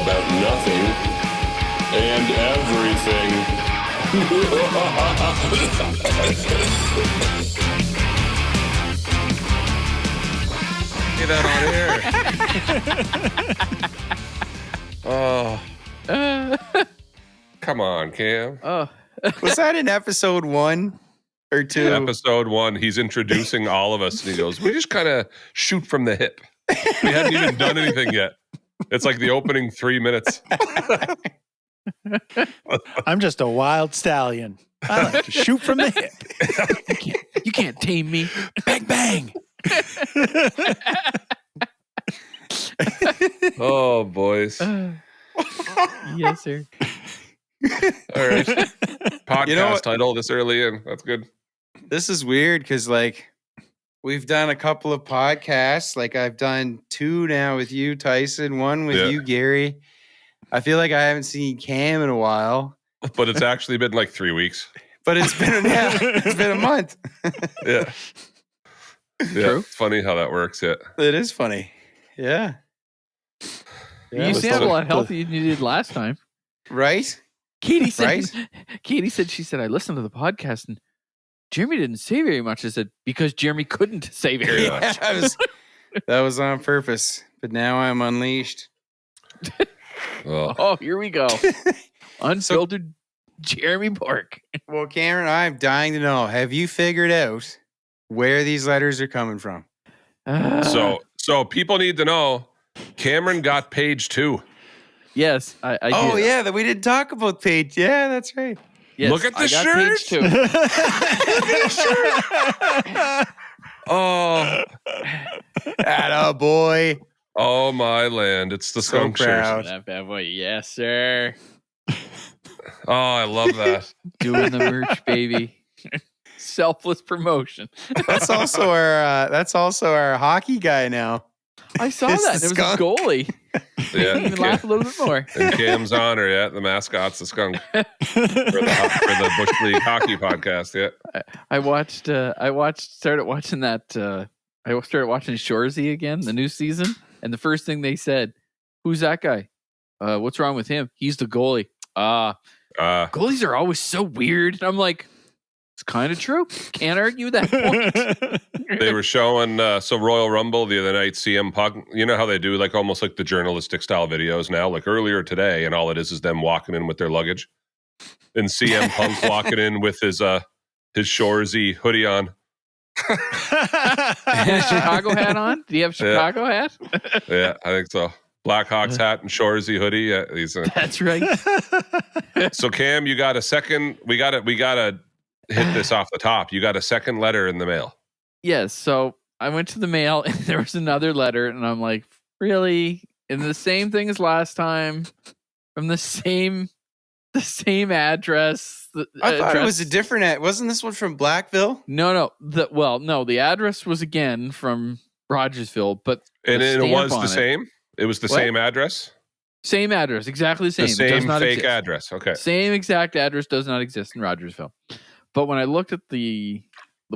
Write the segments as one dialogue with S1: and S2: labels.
S1: about nothing and everything.
S2: Say that on air. Oh. Come on, Cam.
S3: Oh.
S4: Was that in episode 1 or 2?
S2: Episode 1, he's introducing all of us, and he goes, we just kind of shoot from the hip. We hadn't even done anything yet. It's like the opening 3 minutes.
S5: I'm just a wild stallion. I like to shoot from the hip.
S3: You can't tame me.
S5: Bang, bang.
S2: Oh, boys.
S3: Yes, sir.
S2: All right. Podcast
S4: You know what?
S2: title this early in. That's good.
S4: This is weird because, like, we've done a couple of podcasts. Like, I've done 2 now with you, Tyson, 1 with you, Gary. I feel like I haven't seen Cam in a while.
S2: But it's actually been like 3 weeks.
S4: But it's been a month.
S2: Yeah.
S3: True.
S2: It's funny how that works. Yeah.
S4: It is funny. Yeah.
S3: You sound a lot healthier than you did last time.
S4: Right?
S3: Katie said,
S4: Right?
S3: she said, I listened to the podcast and Jeremy didn't say very much. I said, because Jeremy couldn't say very much.
S4: That was on purpose. But now I'm unleashed.
S3: Oh, here we go. Unfiltered Jeremy Bourque.
S4: Well, Cameron, I'm dying to know. Have you figured out where these letters are coming from?
S2: So people need to know Cameron got page 2.
S3: Yes, I
S4: Oh,
S3: did.
S4: yeah, that we didn't talk about page. Yeah, that's right.
S3: Yes,
S2: Look at the
S3: I got
S2: shirt.
S3: page 2.
S2: Oh,
S4: Atta boy.
S2: oh my land. It's the
S4: So
S2: skunk
S4: proud.
S2: shirt.
S3: That bad boy. Yes, sir.
S2: Oh, I love that.
S3: Doing the merch, baby. Selfless promotion.
S4: That's also our hockey guy now.
S3: I saw
S4: It's
S3: that.
S4: the
S3: It was
S4: skunk.
S3: a goalie.
S2: Yeah.
S3: Even laugh a little bit more.
S2: In Cam's honor, yeah. The mascot's the skunk. For the Bush League hockey podcast, yeah.
S3: I started watching Shoresy again, the new season, and the first thing they said, "Who's that guy? What's wrong with him? He's the goalie." Goalies are always so weird. And I'm like, it's kind of true. Can't argue that point.
S2: They were showing Royal Rumble the other night, CM Punk. You know how they do like almost like the journalistic style videos now, like earlier today, and all it is them walking in with their luggage. And CM Punk walking in with his Shoresy hoodie on.
S3: And a Chicago hat on? Do you have a Chicago hat?
S2: Yeah, I think so. Blackhawks hat and Shoresy hoodie. Yeah,
S3: That's right.
S2: So Cam, you got a second. We gotta hit this off the top. You got a second letter in the mail.
S3: Yes. So I went to the mail and there was another letter, and I'm like, really? And the same thing as last time, from the same address.
S4: I thought it was a different. Wasn't this one from Blackville?
S3: No. The address was again from Rogersville, but
S2: And it was the
S3: same.
S2: same. It was the same address.
S3: Same address, exactly the same.
S2: The
S3: It does
S2: same
S3: not
S2: fake
S3: exist.
S2: address. Okay.
S3: Same exact address does not exist in Rogersville. But when I looked at the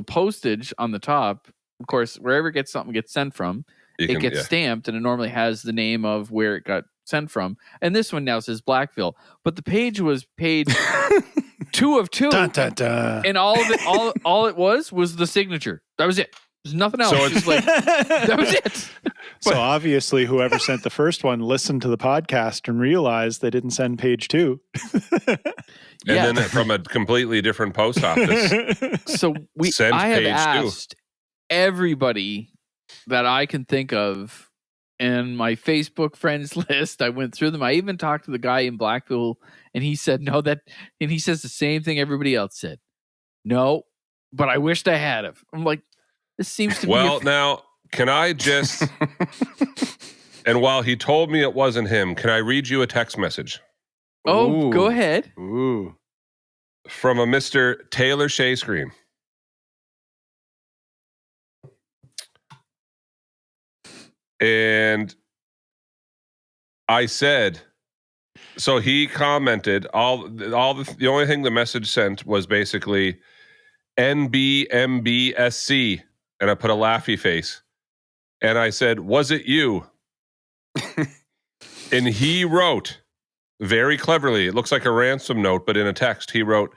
S3: postage on the top, of course, wherever something gets sent from, it gets stamped, and it normally has the name of where it got sent from. And this one now says Blackville, but the page was page 2 of 2,
S5: Dun, dun, dun.
S3: and all of it, all it was the signature. That was it. There's nothing else.
S2: So
S3: It's like that was it.
S5: So obviously, whoever sent the first one listened to the podcast and realized they didn't send page 2.
S2: And then from a completely different post office.
S3: So
S2: Send
S3: I have
S2: page 2.
S3: asked everybody that I can think of in my Facebook friends list. I went through them. I even talked to the guy in Blackville, and he said no. And he says the same thing everybody else said. No, but I wished I had have. I'm like, this seems to be.
S2: Well, now can I just? And while he told me it wasn't him, can I read you a text message
S3: Oh, go ahead.
S4: Ooh.
S2: from a Mr. Taylor Shea Screen? And I said, so he commented, the only thing the message sent was basically NBMBSC, and I put a laughy face. And I said, was it you? And he wrote very cleverly, it looks like a ransom note, but in a text, he wrote,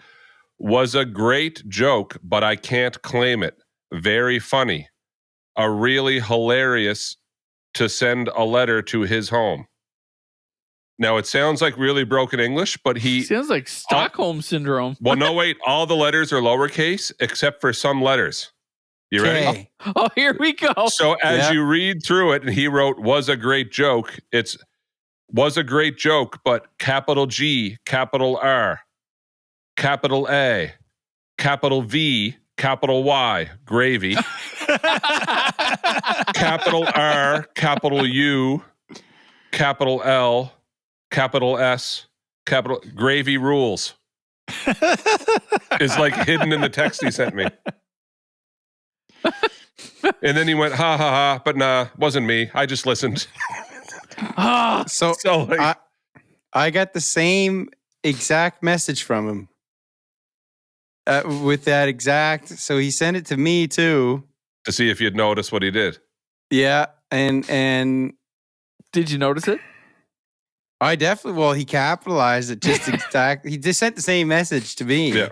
S2: "Was a great joke, but I can't claim it. Very funny. A really hilarious to send a letter to his home." Now, it sounds like really broken English, but he...
S3: Sounds like Stockholm Syndrome.
S2: Well, no, wait. All the letters are lowercase except for some letters. You ready?
S3: Oh, here we go.
S2: So as you read through it, and he wrote, "Was a great joke," it's "was a great joke, but capital G, capital R, capital A, capital V, capital Y, gravy, capital R, capital U, capital L, capital S, capital gravy rules." Is like hidden in the text he sent me. And then he went, "Ha ha ha," but nah, wasn't me. I just listened.
S4: So like, I got the same exact message from him with that exact. So he sent it to me too
S2: to see if you'd notice what he did.
S4: Yeah, and
S3: did you notice it?
S4: I definitely. Well, he capitalized it just exactly. He just sent the same message to me.
S2: Yeah.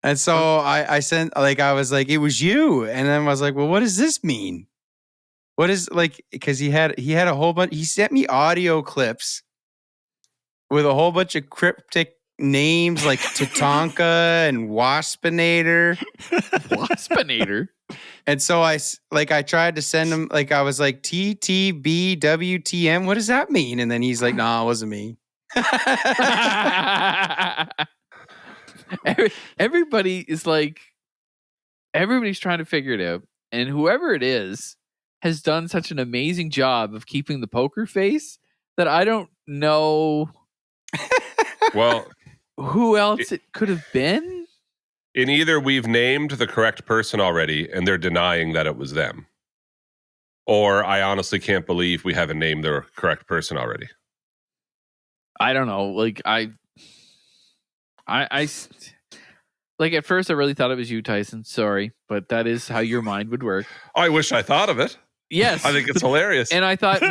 S4: And so I sent, like, I was like, "It was you," and then I was like, "Well, what does this mean? What is, like?" Because he had a whole bunch. He sent me audio clips with a whole bunch of cryptic names like Tatanka and Waspinator.
S3: Waspinator.
S4: And so I tried to send him, like, I was like, TTBWTM. What does that mean? And then he's like, "No, it wasn't me."
S3: Everybody is like, everybody's trying to figure it out, and whoever it is has done such an amazing job of keeping the poker face that I don't know
S2: Well,
S3: who else it could have been.
S2: In either we've named the correct person already and they're denying that it was them, or I honestly can't believe we haven't named the correct person already.
S3: I don't know. Like I like at first I really thought it was you, Tyson. Sorry, but that is how your mind would work.
S2: I wish I thought of it.
S3: Yes,
S2: I think it's hilarious.
S3: And I thought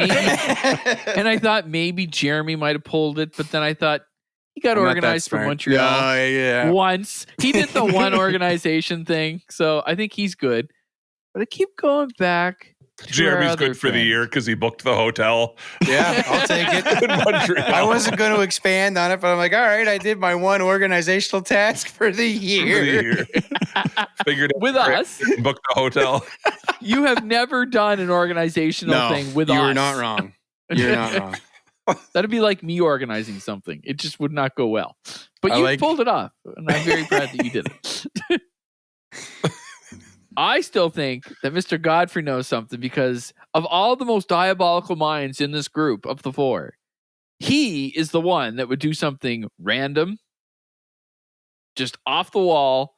S3: maybe Jeremy might have pulled it, but then I thought he got organized for Montreal.
S4: Yeah.
S3: Once he did the one organization thing, so I think he's good. But I keep going back.
S2: Jeremy's good for the year because he booked the hotel.
S4: Yeah, I'll take it.
S2: In Montreal.
S4: I wasn't going to expand on it, but I'm like, all right, I did my one organizational task for the year.
S2: Figured
S3: with us.
S2: Booked the hotel.
S3: You have never done an organizational thing with us.
S4: You're not wrong. You're not wrong.
S3: That'd be like me organizing something. It just would not go well. But you pulled it off, and I'm very proud that you did it. I still think that Mr. Godfrey knows something because of all the most diabolical minds in this group of the four, he is the one that would do something random, just off the wall,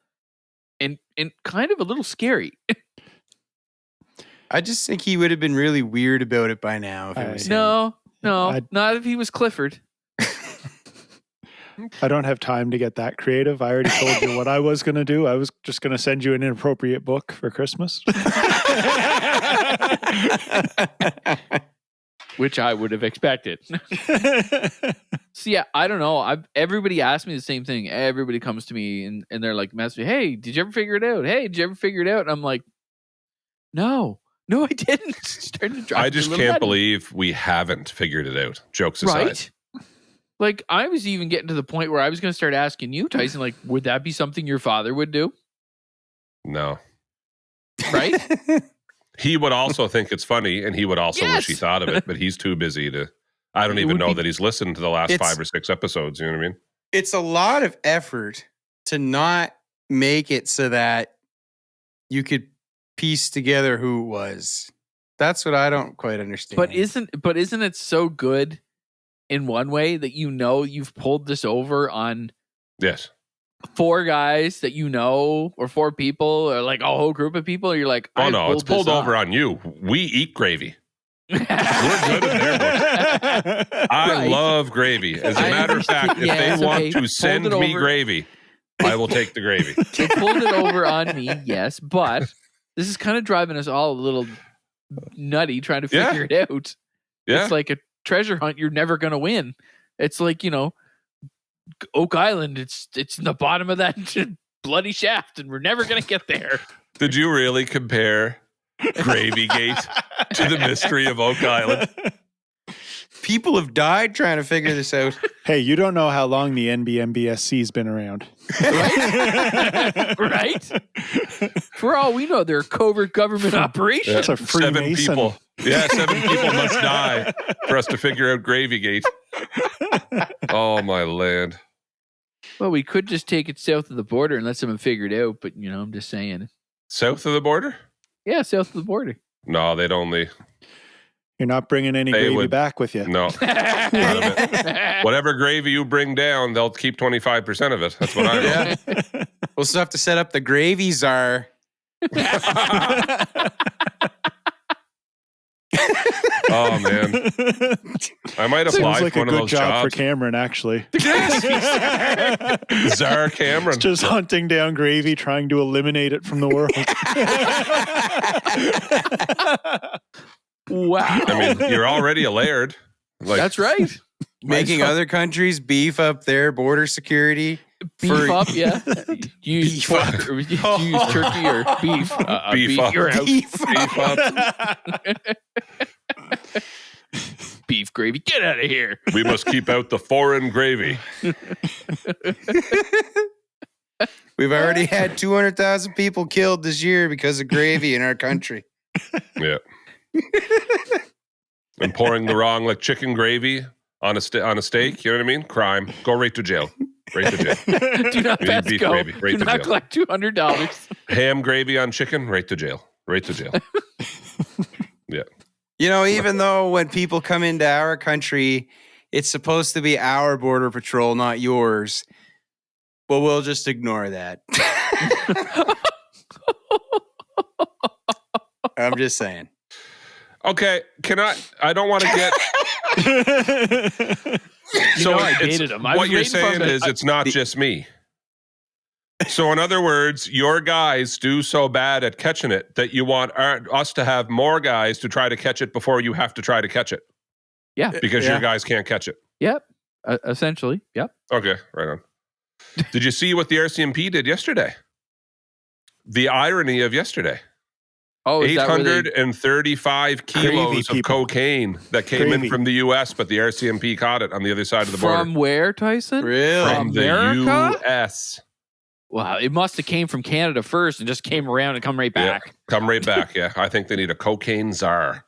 S3: and kind of a little scary.
S4: I just think he would have been really weird about it by now. If it was
S3: No, not if he was Clifford.
S5: I don't have time to get that creative. I already told you what I was going to do. I was just going to send you an inappropriate book for Christmas.
S3: Which I would have expected. So yeah, I don't know. Everybody asked me the same thing. Everybody comes to me and they're like, message me, "Hey, did you ever figure it out? Hey, did you ever figure it out?" And I'm like, No, I didn't.
S2: I just can't believe we haven't figured it out. Jokes aside.
S3: Right? Like, I was even getting to the point where I was going to start asking you, Tyson, like, would that be something your father would do?
S2: No.
S3: Right?
S2: He would also think it's funny, and he would also wish he thought of it, but he's too busy to... I don't even know that he's listened to the last 5 or 6 episodes, you know what I mean?
S4: It's a lot of effort to not make it so that you could piece together who it was. That's what I don't quite understand.
S3: But isn't it so good in one way that you've pulled this over on 4 guys that or 4 people or like a whole group of people? You're like,
S2: oh no, it's pulled over on you. We eat gravy. We're good in their book. I love gravy. As a matter of fact, if they want to send me gravy, I will take the gravy.
S3: They pulled it over on me, yes, but this is kind of driving us all a little nutty trying to figure it out.
S2: Yeah.
S3: It's like treasure hunt, you're never going to win. It's like, Oak Island, it's in the bottom of that bloody shaft, and we're never going to get there.
S2: Did you really compare Gravy Gate to the mystery of Oak Island?
S4: People have died trying to figure this out.
S5: Hey, you don't know how long the NBMBSC's been around.
S3: Right? For all we know, they're a covert government operation.
S5: That's a
S2: 7
S5: Freemason.
S2: people. Yeah, 7 people must die for us to figure out Gravy Gate. Oh, my land.
S3: Well, we could just take it south of the border and let someone figure it out, but, I'm just saying.
S2: South of the border?
S3: Yeah, south of the border.
S2: No, they'd only...
S5: You're not bringing any gravy back with you.
S2: No. Whatever gravy you bring down, they'll keep 25% of it. That's what I know.
S4: Yeah. We'll still have to set up the gravy czar.
S2: Oh, man. I might apply
S5: Seems like
S2: for
S5: a
S2: one of
S5: good
S2: those
S5: job for
S2: jobs.
S5: Cameron, actually.
S2: Czar Cameron.
S5: Just hunting down gravy, trying to eliminate it from the world.
S3: Wow.
S2: I mean, you're already a laird. Like,
S3: That's right.
S4: Making other countries beef up their border security.
S3: Beef up, yeah. Use
S4: Beef
S3: pork,
S4: up.
S3: or use turkey or beef.
S2: Beef up.
S3: You're out.
S4: Beef
S2: beef up.
S3: Beef gravy. Get out of here.
S2: We must keep out the foreign gravy.
S4: We've already had 200,000 people killed this year because of gravy in our country.
S2: Yeah. And pouring the wrong chicken gravy on a steak, you know what I mean? Crime. Go right to jail. Right to jail.
S3: Do not
S2: You need
S3: pass
S2: beef
S3: go.
S2: gravy, right
S3: Do
S2: to
S3: not
S2: jail.
S3: collect $200.
S2: Ham gravy on chicken, right to jail. Right to jail. Yeah.
S4: Even though when people come into our country, it's supposed to be our border patrol, not yours. Well, we'll just ignore that. I'm just saying.
S2: Okay, I don't want to get... So
S3: I hated him. I
S2: what
S3: was
S2: you're
S3: waiting for
S2: saying
S3: him to-
S2: is it's not just me. So in other words, your guys do so bad at catching it that you want us to have more guys to try to catch it before you have to try to catch it.
S3: Yeah.
S2: Because your guys can't catch it.
S3: Yep. Essentially. Yep.
S2: Okay, right on. Did you see what the RCMP did yesterday? The irony of yesterday.
S3: Oh, is that where they-
S2: 835 kilos of cocaine that came in from the U.S., but the RCMP caught it on the other side of the border.
S3: From where, Tyson?
S4: Really?
S2: From the
S3: America?
S2: U.S.
S3: Wow, it must have came from Canada first and just came around and come right back.
S2: Yeah, come right back, yeah. I think they need a cocaine czar.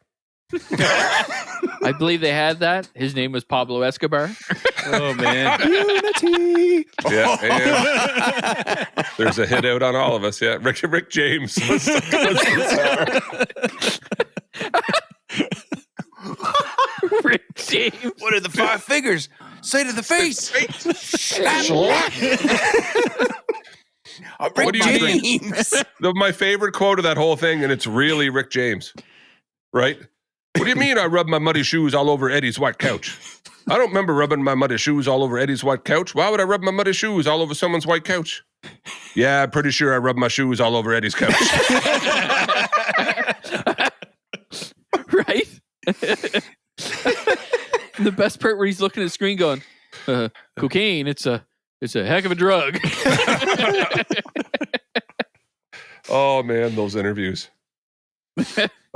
S3: I believe they had that. His name was Pablo Escobar.
S4: Oh, man.
S5: Unity.
S2: Yeah, and there's a hit out on all of us, yeah. Rick James was the czar.
S3: Rick James.
S4: What are the 5 figures? Say to the face. I'm
S2: What
S4: Rick
S2: do you mean?
S4: James.
S2: My favorite quote of that whole thing, and it's really Rick James, right? What do you mean I rub my muddy shoes all over Eddie's white couch? I don't remember rubbing my muddy shoes all over Eddie's white couch. Why would I rub my muddy shoes all over someone's white couch? Yeah, I'm pretty sure I rubbed my shoes all over Eddie's couch.
S3: Right? The best part where he's looking at the screen going, cocaine, it's a heck of a drug.
S2: Oh, man, those interviews.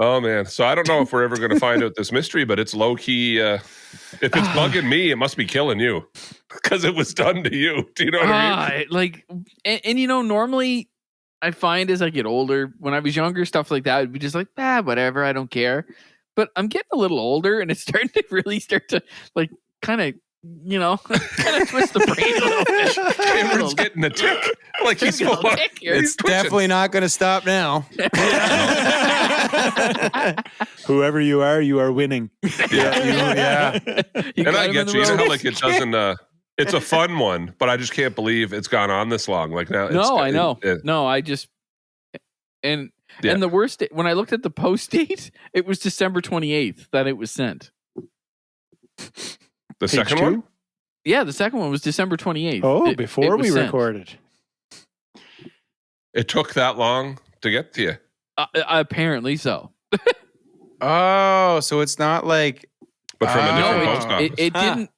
S2: Oh, man. So I don't know if we're ever going to find out this mystery, but it's low-key. If it's bugging me, it must be killing you because it was done to you. Do you know what I mean?
S3: And normally I find as I get older, when I was younger, stuff like that would be just like, whatever, I don't care. But I'm getting a little older and it's starting to really kind of twist the brain a little bit.
S2: Cameron's getting a tick. Like he's full on.
S4: It's definitely not going to stop now.
S5: Whoever you are winning.
S2: Yeah.
S3: You
S2: And
S3: got
S2: I
S3: him
S2: get
S3: in
S2: you.
S3: the
S2: You know,
S3: ropes.
S2: it doesn't. It's a fun one, but I just can't believe it's gone on this long. Like now.
S3: No, I know.
S2: it-
S3: No, I just and
S2: Yeah.
S3: the worst when I looked at the post date, it was December 28th that it was sent.
S2: the
S5: Page
S2: second
S5: 2?
S2: one.
S3: Yeah, the second one was December 28th.
S5: Oh,
S3: It
S5: before
S3: was
S5: we
S3: sent.
S5: recorded.
S2: It took that long to get to you.
S3: Apparently so.
S4: Oh, so it's not like
S2: but from a different
S3: No,
S2: post office.
S3: it didn't.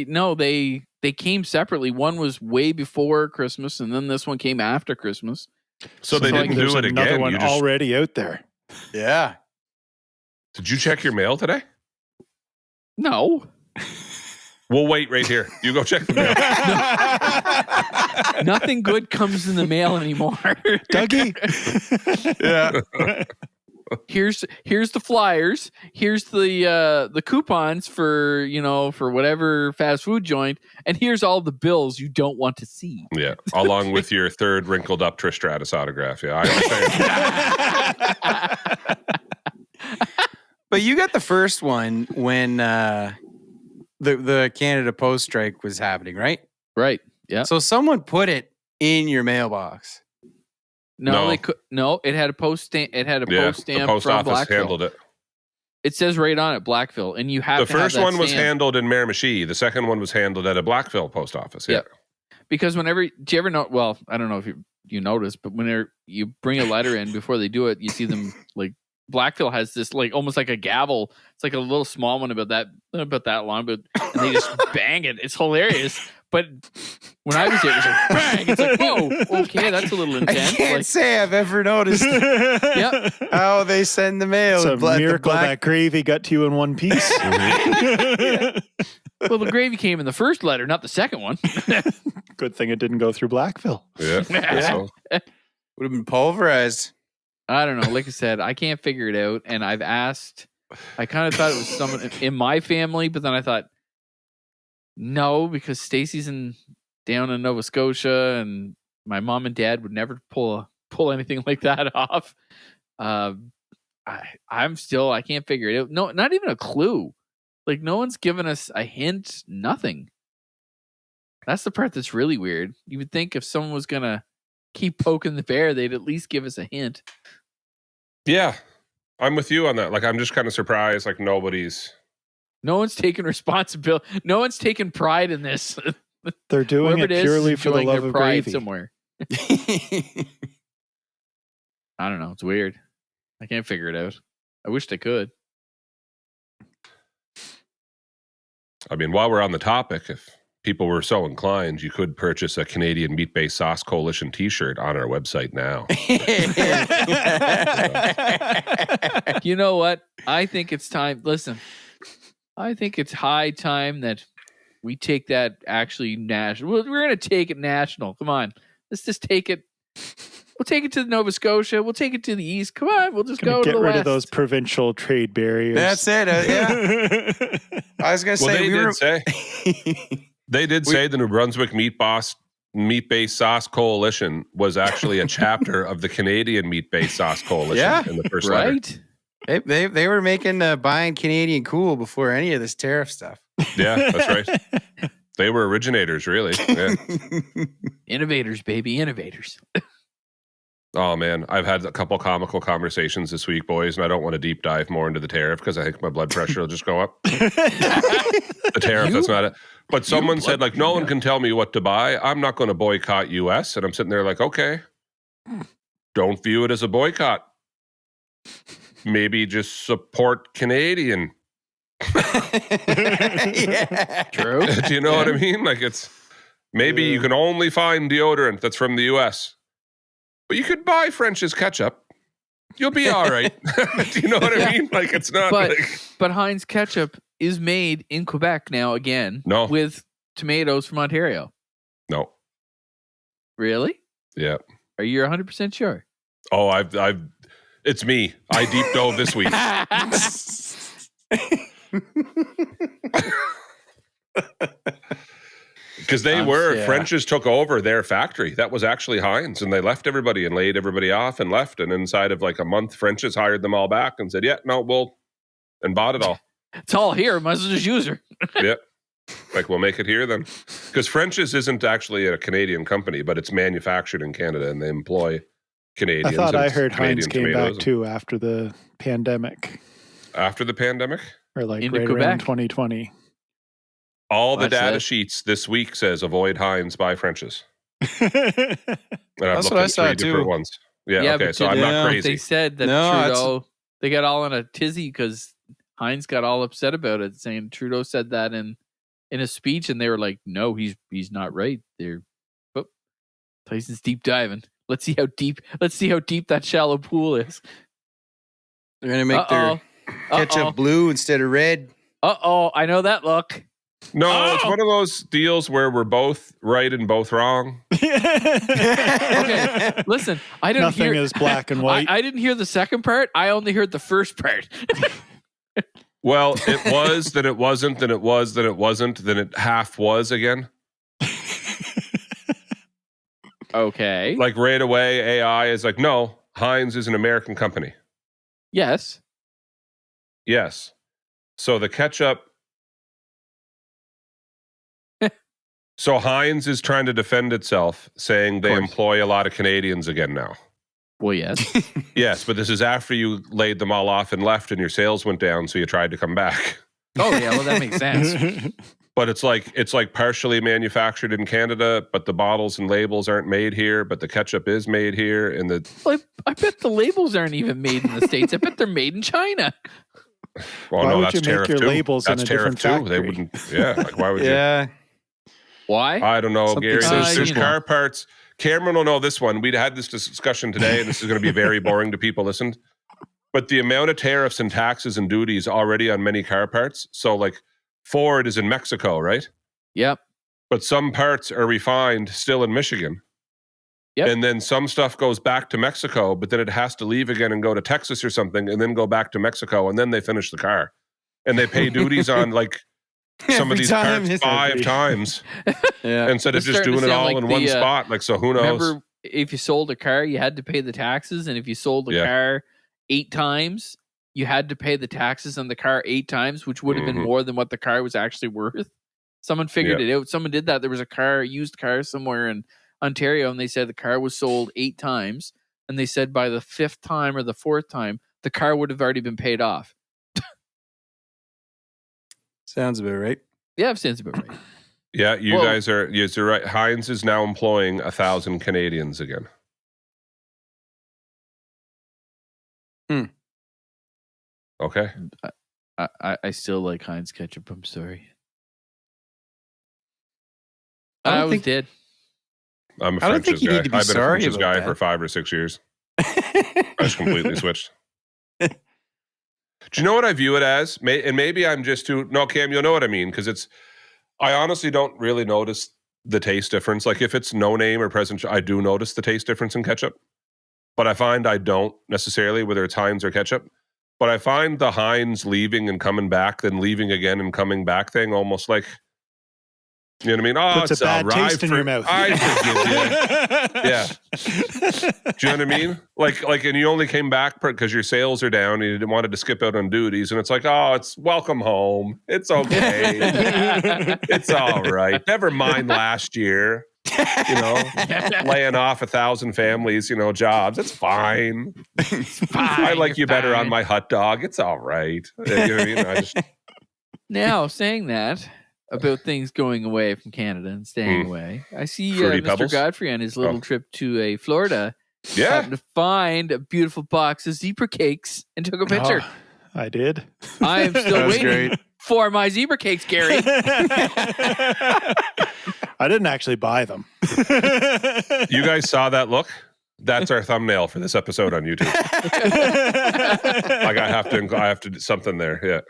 S3: No, they came separately. One was way before Christmas, and then this one came after Christmas.
S2: So they didn't
S5: there's
S2: do it
S5: another
S2: again.
S5: one
S2: You just,
S5: already out there.
S4: Yeah.
S2: did you check your mail today?
S3: No,
S2: We'll wait right here. You go check the mail.
S3: nothing good comes in the mail anymore.
S5: Dougie.
S4: Yeah.
S3: Here's the flyers. Here's the coupons for for whatever fast food joint, and here's all the bills you don't want to see.
S2: Yeah, along with your third wrinkled up Trish Stratus autograph. Yeah, I understand.
S4: But you got the first one when the Canada Post strike was happening, right?
S3: Right. Yeah.
S4: So someone put it in your mailbox.
S3: No, they could. No, it had a post stamp. It had a post stamp
S2: the post
S3: from
S2: office
S3: Blackville.
S2: handled it.
S3: It says right on it, Blackville, and you have
S2: The
S3: to have
S2: first
S3: that
S2: one was
S3: stamp.
S2: handled in Miramichi. The second one was handled at a Blackville post office. Yeah.
S3: Yep. Because whenever, do you ever know? Well, I don't know if you noticed, but whenever you bring a letter in before they do it, you see them like Blackville has this like almost like a gavel. It's like a little small one about that long, but and they just bang it. It's hilarious. But when I was there, it was like bang. It's like whoa, okay, that's a little intense.
S4: I can't say I've ever noticed
S3: Yep.
S4: how they send the mail.
S5: It's a
S4: The
S5: miracle that gravy got to you in one piece.
S3: Well, the gravy came in the first letter, not the second one.
S5: Good thing it didn't go through Blackville.
S2: Yeah. So,
S4: would have been pulverized.
S3: I don't know. Like I said, I can't figure it out. And I've asked, I kind of thought it was someone in my family, but then I thought, no, because Stacy's down in Nova Scotia and my mom and dad would never pull anything like that off. I can't figure it out. No, not even a clue. Like no one's given us a hint, nothing. That's the part that's really weird. You would think if someone was going to keep poking the bear, they'd at least give us a hint.
S2: yeah, I'm with you on that. Like, I'm just kind of surprised. Like, no one's taking responsibility. No one's taking pride in this.
S5: They're doing it purely for the love
S3: their
S5: of
S3: pride
S5: gravy.
S3: somewhere. I don't know. It's weird. I can't figure it out. I wished I could.
S2: I mean, while we're on the topic, if people were so inclined, you could purchase a Canadian Meat-Based Sauce Coalition t-shirt on our website now.
S3: You know what? I think it's time. Listen, I think it's high time that we take that actually national. We're going to take it national. Come on. Let's just take it. We'll take it to Nova Scotia. We'll take it to the east. Come on. We'll just go to
S5: Get
S3: the
S5: rid
S3: west.
S5: of those provincial trade barriers.
S4: That's it. Yeah. I was going to say,
S2: They did say the New Brunswick Meat-Based Sauce Coalition was actually a chapter of the Canadian Meat-Based Sauce Coalition in the first letter.
S3: Right?
S4: They were making buying Canadian cool before any of this tariff stuff.
S2: Yeah, that's right. They were originators, really. Yeah.
S3: Innovators, baby. Innovators.
S2: Oh, man. I've had a couple comical conversations this week, boys, and I don't want to deep dive more into the tariff because I think my blood pressure will just go up. The tariff, that's not it. But someone said, like, no one can tell me what to buy. I'm not going to boycott U.S. And I'm sitting there like, okay, don't view it as a boycott. Maybe just support Canadian.
S4: Yeah.
S3: True.
S2: Do you know what I mean? Like, it's maybe you can only find deodorant that's from the U.S., but you could buy French's ketchup. You'll be all right. Do you know what I mean? Like, it's not
S3: But Heinz ketchup is made in Quebec now again.
S2: No.
S3: With tomatoes from Ontario.
S2: No.
S3: Really?
S2: Yeah.
S3: Are you 100% sure?
S2: Oh, it's me. I deep dove this week. Because French's took over their factory. That was actually Heinz, and they left everybody and laid everybody off and left. And inside of like a month, French's hired them all back and said, yeah, no, and bought it all.
S3: It's all here. Might as well just use her.
S2: Yeah. Like, we'll make it here then. Because French's isn't actually a Canadian company, but it's manufactured in Canada and they employ Canadians.
S5: I thought I heard
S2: Canadian
S5: Heinz came back too after the pandemic.
S2: After the pandemic?
S5: Or like
S3: Into
S5: right
S3: Quebec.
S5: around 2020.
S2: All the
S3: That's
S2: data
S3: it.
S2: sheets this week says avoid Heinz, buy French's. And I've
S4: That's
S2: looked
S4: what I
S2: at
S4: saw,
S2: three different
S4: too.
S2: ones. Yeah, okay,
S3: but
S2: so I'm not
S3: They
S2: crazy.
S3: said that
S4: No,
S3: Trudeau, they got all in a tizzy because Heinz got all upset about it, saying Trudeau said that in a speech, and they were like, "No, he's not right." But Tyson's deep diving. Let's see how deep that shallow pool is.
S4: They're gonna make their ketchup blue instead of red.
S3: I know that look.
S2: No, it's one of those deals where we're both right and both wrong.
S3: Okay, listen. I didn't
S5: Nothing is black and white.
S3: I didn't hear the second part. I only heard the first part.
S2: Well, it was, then it wasn't, then it was, then it wasn't, then it half was again.
S3: Okay.
S2: Like right away, AI is like, no, Heinz is an American company.
S3: Yes.
S2: Yes. So the ketchup. So Heinz is trying to defend itself, saying they employ a lot of Canadians again now.
S3: Well, yes.
S2: Yes, but this is after you laid them all off and left and your sales went down, so you tried to come back.
S3: Oh, yeah, well, that makes sense.
S2: But it's like partially manufactured in Canada, but the bottles and labels aren't made here, but the ketchup is made here. And
S3: I bet the labels aren't even made in the States. I bet they're made in China.
S2: Well,
S5: why
S2: no,
S5: would
S2: that's
S5: you make
S2: tariff
S5: your
S2: too.
S5: labels
S2: That's
S5: in a
S2: tariff
S5: different
S2: too.
S5: factory?
S2: They wouldn't. Yeah, like why would you?
S4: Yeah.
S3: Why?
S2: I don't know,
S5: Something
S2: Gary.
S5: says
S2: There's
S5: simple.
S2: car parts. Cameron will know this one. We'd had this discussion today, and this is going to be very boring to people listened. But the amount of tariffs and taxes and duties already on many car parts. So, like, Ford is in Mexico, right?
S3: Yep.
S2: But some parts are refined still in Michigan.
S3: Yep.
S2: And then some stuff goes back to Mexico, but then it has to leave again and go to Texas or something, and then go back to Mexico, and then they finish the car. And they pay duties on, like, some of these parts 5 times instead of just doing it all in one spot. Like, so who knows?
S3: Remember, if you sold a car, you had to pay the taxes, and if you sold a car 8 times, you had to pay the taxes on the car 8 times, which would have been more than what the car was actually worth. Someone figured it out. Someone did that. There was a used car somewhere in Ontario, and they said the car was sold 8 times, and they said by the 5th time or the 4th time, the car would have already been paid off.
S4: Sounds about right.
S3: Yeah, it sounds about right.
S2: Yeah, you're right. Heinz is now employing 1,000 Canadians again. Okay.
S3: I still like Heinz ketchup. I'm sorry.
S4: I
S3: was dead.
S2: I'm a
S4: I don't
S2: French's
S4: think you
S2: guy.
S4: need to be
S2: I've been a
S4: sorry
S2: French's
S4: about
S2: guy
S4: that.
S2: for 5 or 6 years. I just completely switched. Do you know what I view it as? And maybe I'm just too... No, Cam, you'll know what I mean, because I honestly don't really notice the taste difference. Like, if it's no name or present, I do notice the taste difference in ketchup. But I find I don't necessarily, whether it's Heinz or ketchup. But I find the Heinz leaving and coming back, then leaving again and coming back thing almost like... You know what I mean? Oh,
S5: Puts a bad taste in your mouth.
S2: I forgive you. Yeah. Do you know what I mean? Like, and you only came back because your sales are down and you didn't wanted to skip out on duties. And it's like, oh, it's welcome home. It's okay. It's all right. Never mind last year. You know, laying off 1,000 families, jobs. It's fine.
S3: It's fine.
S2: I like you better
S3: fine.
S2: on my hot dog. It's all right. You know what I mean?
S3: Now, saying that about things going away from Canada and staying away, I see
S2: Fruity
S3: Mr.
S2: Pebbles?
S3: Godfrey on his little trip to Florida
S2: Yeah.
S3: happened to find a beautiful box of zebra cakes and took a picture.
S5: Oh, I did.
S3: I am still
S4: That was
S3: waiting
S4: great.
S3: for my zebra cakes, Gary.
S5: I didn't actually buy them.
S2: You guys saw that look? That's our thumbnail for this episode on YouTube. Like, I have to do something there. Yeah.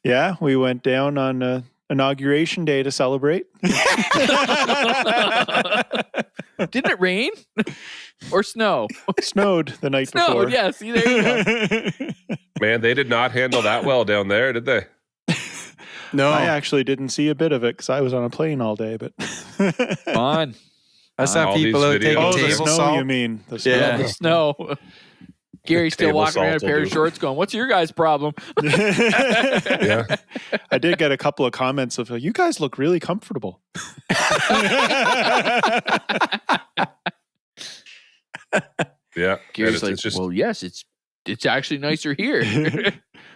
S5: Yeah, we went down on inauguration day to celebrate.
S3: Didn't it rain or snow?
S5: Snowed the night before.
S3: Snowed, yeah. See, there you go.
S2: Man, they did not handle that well down there, did they?
S4: No,
S5: I actually didn't see a bit of it because I was on a plane all day. But
S3: Fun.
S4: I saw
S2: all
S4: people
S2: these
S4: out taking
S2: videos.
S5: the
S4: table
S5: snow,
S4: salt.
S5: you mean? The snow.
S4: Yeah.
S3: The snow. Gary's still
S2: Table
S3: walking around in a
S2: salt will
S3: pair of
S2: do.
S3: shorts going, what's your guys' problem?
S2: Yeah.
S5: I did get a couple of comments of, you guys look really comfortable.
S2: Yeah.
S3: Gary's
S2: And
S3: like,
S2: it's just,
S3: well, yes, it's actually nicer here.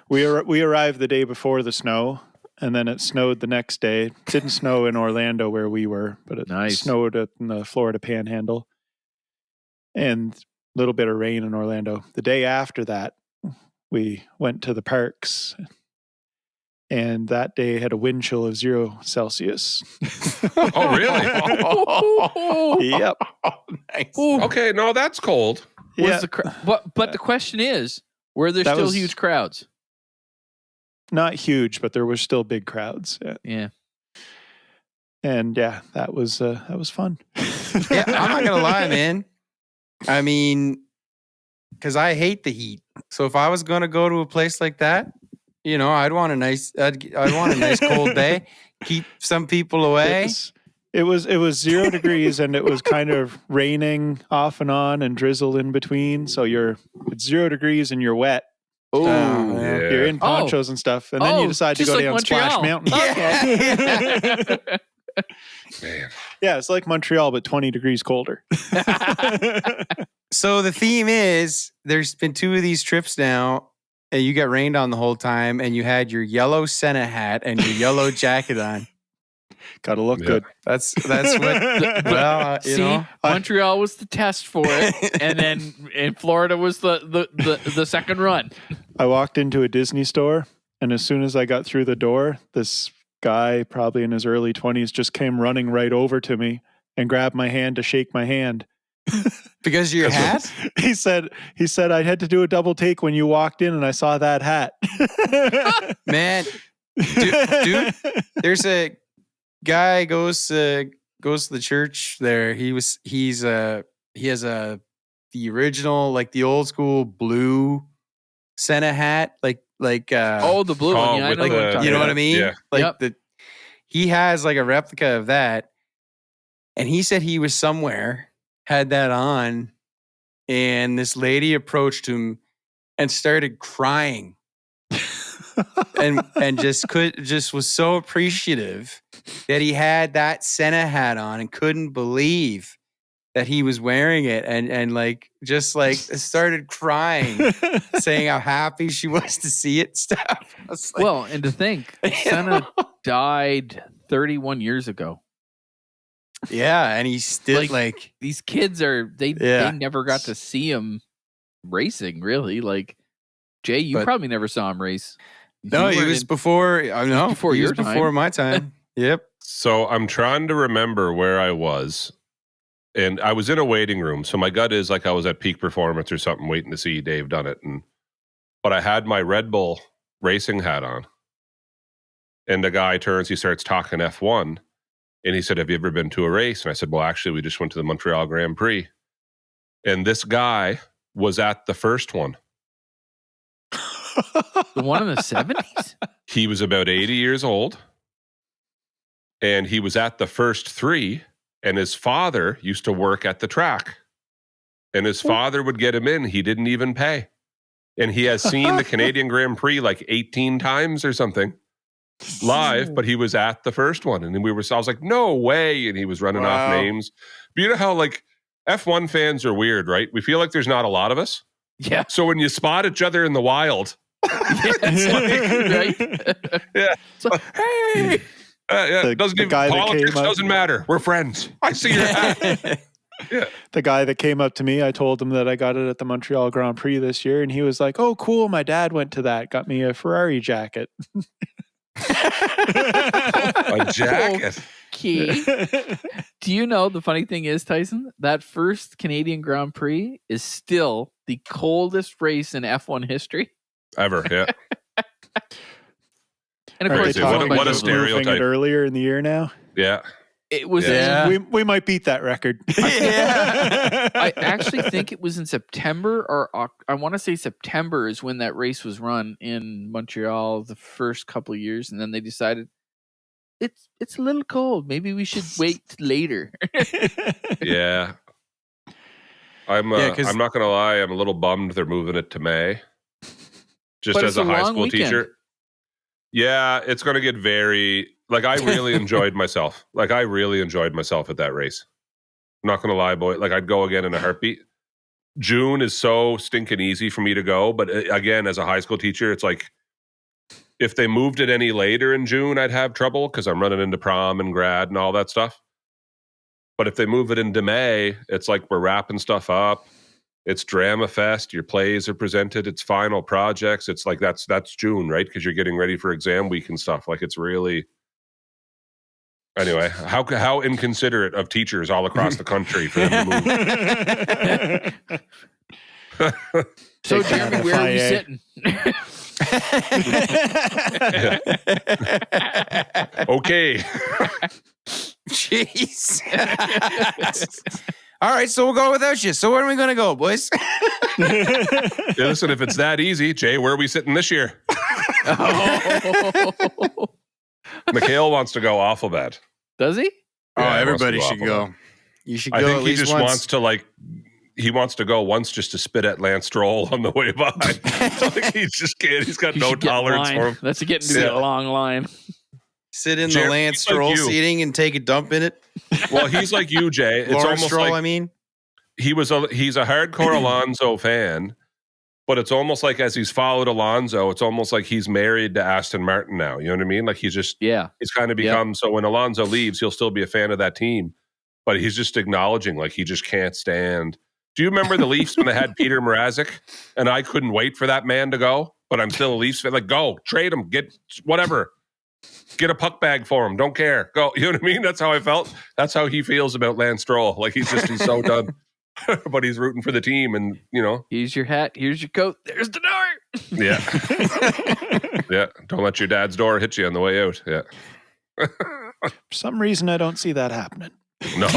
S5: We arrived the day before the snow, and then it snowed the next day. It didn't snow in Orlando where we were, but it
S3: Nice.
S5: snowed in the Florida Panhandle, and a little bit of rain in Orlando. The day after that, we went to the parks, and that day had a wind chill of 0 Celsius.
S2: Oh, really?
S5: Yep.
S4: Nice.
S2: Okay, no, that's cold.
S5: Yeah.
S3: But the question is, were there
S5: That
S3: still
S5: was-
S3: huge crowds?
S5: Not huge, but there were still big crowds.
S3: Yeah.
S5: And yeah, that was fun.
S4: Yeah, I'm not gonna lie, man. I mean, because I hate the heat. So if I was gonna go to a place like that, I'd want a nice cold day. Keep some people away.
S5: It was 0 degrees, and it was kind of raining off and on and drizzle in between. So it's 0 degrees and you're wet.
S3: Oh,
S2: yeah.
S5: You're in ponchos and stuff, and then you decide to go down Splash Mountain.
S3: Okay.
S2: Man.
S5: Yeah, it's like Montreal, but 20 degrees colder.
S4: So the theme is there's been 2 of these trips now, and you got rained on the whole time, and you had your yellow Senna hat and your yellow jacket on.
S5: Gotta look
S2: Yeah.
S5: good.
S4: That's what.
S3: See, Montreal was the test for it, and then in Florida was the second run.
S5: I walked into a Disney store, and as soon as I got through the door, this guy, probably in his early 20s, just came running right over to me and grabbed my hand to shake my hand.
S4: Because of your hat?
S5: He said I had to do a double take when you walked in, and I saw that hat.
S4: Man, dude, there's a guy goes to the church there. He has the original, like the old school blue Senna hat, like
S3: The blue one. Yeah, I
S2: with
S3: know what you're talking
S4: you know
S3: about.
S4: what I mean?
S2: Yeah.
S4: Like he has like a replica of that, and he said he was somewhere, had that on, and this lady approached him and started crying. and just was so appreciative that he had that Senna hat on and couldn't believe that he was wearing it, and started crying, saying how happy she was to see it and stuff. I was like,
S3: Well, and to think, Senna died 31 years ago.
S4: yeah, and he's still
S3: These kids they never got to see him racing, really. Like, Jay, you probably never saw him race.
S4: no, he was before. I know
S3: before
S4: he
S3: your
S4: was
S3: time.
S4: before my time. Yep.
S2: So I'm trying to remember where I was. And I was in a waiting room. So my gut is like I was at peak performance or something waiting to see Dave done it. But I had my Red Bull racing hat on. And the guy turns, he starts talking F1. And he said, "Have you ever been to a race?" And I said, "Well, actually, we just went to the Montreal Grand Prix." And this guy was at the first one.
S3: The one in the 70s?
S2: He was about 80 years old. And he was at the first 3. And his father used to work at the track. And his father would get him in. He didn't even pay. And he has seen the Canadian Grand Prix like 18 times or something live, but he was at the first one. And I was like, no way. And he was running off names. But you know how like F1 fans are weird, right? We feel like there's not a lot of us.
S3: Yeah.
S2: So when you spot each other in the wild,
S3: Right?
S2: yeah.
S3: So, hey!
S2: Politics doesn't matter. We're friends. I see your hat. Yeah.
S5: The guy that came up to me, I told him that I got it at the Montreal Grand Prix this year, and he was like, "Oh, cool, my dad went to that, got me a Ferrari jacket."
S2: A jacket.
S3: Key. Do you know the funny thing is, Tyson, that first Canadian Grand Prix is still the coldest race in F1 history
S2: Ever, yeah.
S3: And of course,
S2: what a stereotype.
S5: It earlier in the year now.
S2: Yeah.
S3: It was.
S4: Yeah.
S5: We might beat that record.
S4: Yeah.
S3: I actually think it was in September, or I want to say September is when that race was run in Montreal the first couple of years, and then they decided it's a little cold. Maybe we should wait later.
S2: Yeah. I'm not gonna lie, I'm a little bummed they're moving it to May. Just
S3: But
S2: as
S3: it's
S2: a
S3: a
S2: high
S3: long
S2: school
S3: weekend.
S2: teacher. Yeah, it's gonna get very I really enjoyed myself. I really enjoyed myself at that race. I'm not gonna lie, boy. I'd go again in a heartbeat. June is so stinking easy for me to go, but again, as a high school teacher, it's like if they moved it any later in June, I'd have trouble because I'm running into prom and grad and all that stuff. But if they move it into May, it's like we're wrapping stuff up. It's Drama Fest. Your plays are presented. It's final projects. It's like that's June, right? Because you're getting ready for exam week and stuff. Like it's really. Anyway, how inconsiderate of teachers all across the country for them to move.
S3: So, Jeremy, where are we sitting?
S2: Okay.
S4: Jeez. All right, so we'll go without you. So where are we going to go, boys?
S2: Yeah, listen, if it's that easy, Jay, where are we sitting this year? Mikhail wants to go awful bad.
S3: Does he?
S2: Yeah,
S4: everybody should go. You should go.
S2: I think
S4: at
S2: he
S4: least
S2: just
S4: once.
S2: wants to he wants to go once just to spit at Lance Stroll on the way by. Like he just can't. He's got no tolerance for him.
S3: That's getting to be a long line.
S4: Sit in the Lance Stroll seating and take a dump in it.
S2: Well, he's like you, Jay. It's
S4: Lawrence
S2: almost
S4: Stroll,
S2: like
S4: I mean.
S2: he's a hardcore Alonso fan, but it's almost like as he's followed Alonso, it's almost like he's married to Aston Martin now. You know what I mean? Like he's kind of become, so when Alonso leaves, he'll still be a fan of that team, but he's just acknowledging like he just can't stand. Do you remember the Leafs when they had Peter Mrazek? And I couldn't wait for that man to go, but I'm still a Leafs fan. Like, go, trade him, get whatever. Get a puck bag for him. Don't care. Go. You know what I mean? That's how I felt. That's how he feels about Lance Stroll. Like he's so done. But he's rooting for the team, and
S3: here's your hat, here's your coat, there's the door.
S2: Yeah. Yeah. Don't let your dad's door hit you on the way out. Yeah.
S5: For some reason, I don't see that happening.
S2: No.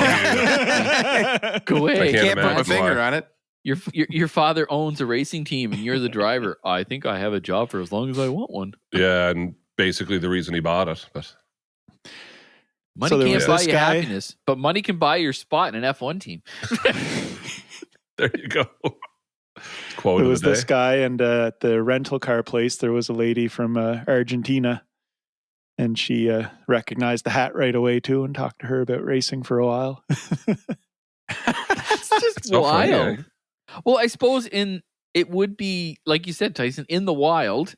S3: Go away.
S4: I can't put my finger on it.
S3: Your father owns a racing team, and you're the driver. I think I have a job for as long as I want one.
S2: Yeah, and basically the reason he bought it, but
S3: money can't buy you happiness, but money can buy your spot in an F1 team.
S2: There you go. Quote
S5: it was this guy, and at the rental car place, there was a lady from Argentina, and she recognized the hat right away too, and talked to her about racing for a while.
S3: It's just wild. Funny, eh? Well, I suppose it would be like you said, Tyson, in the wild,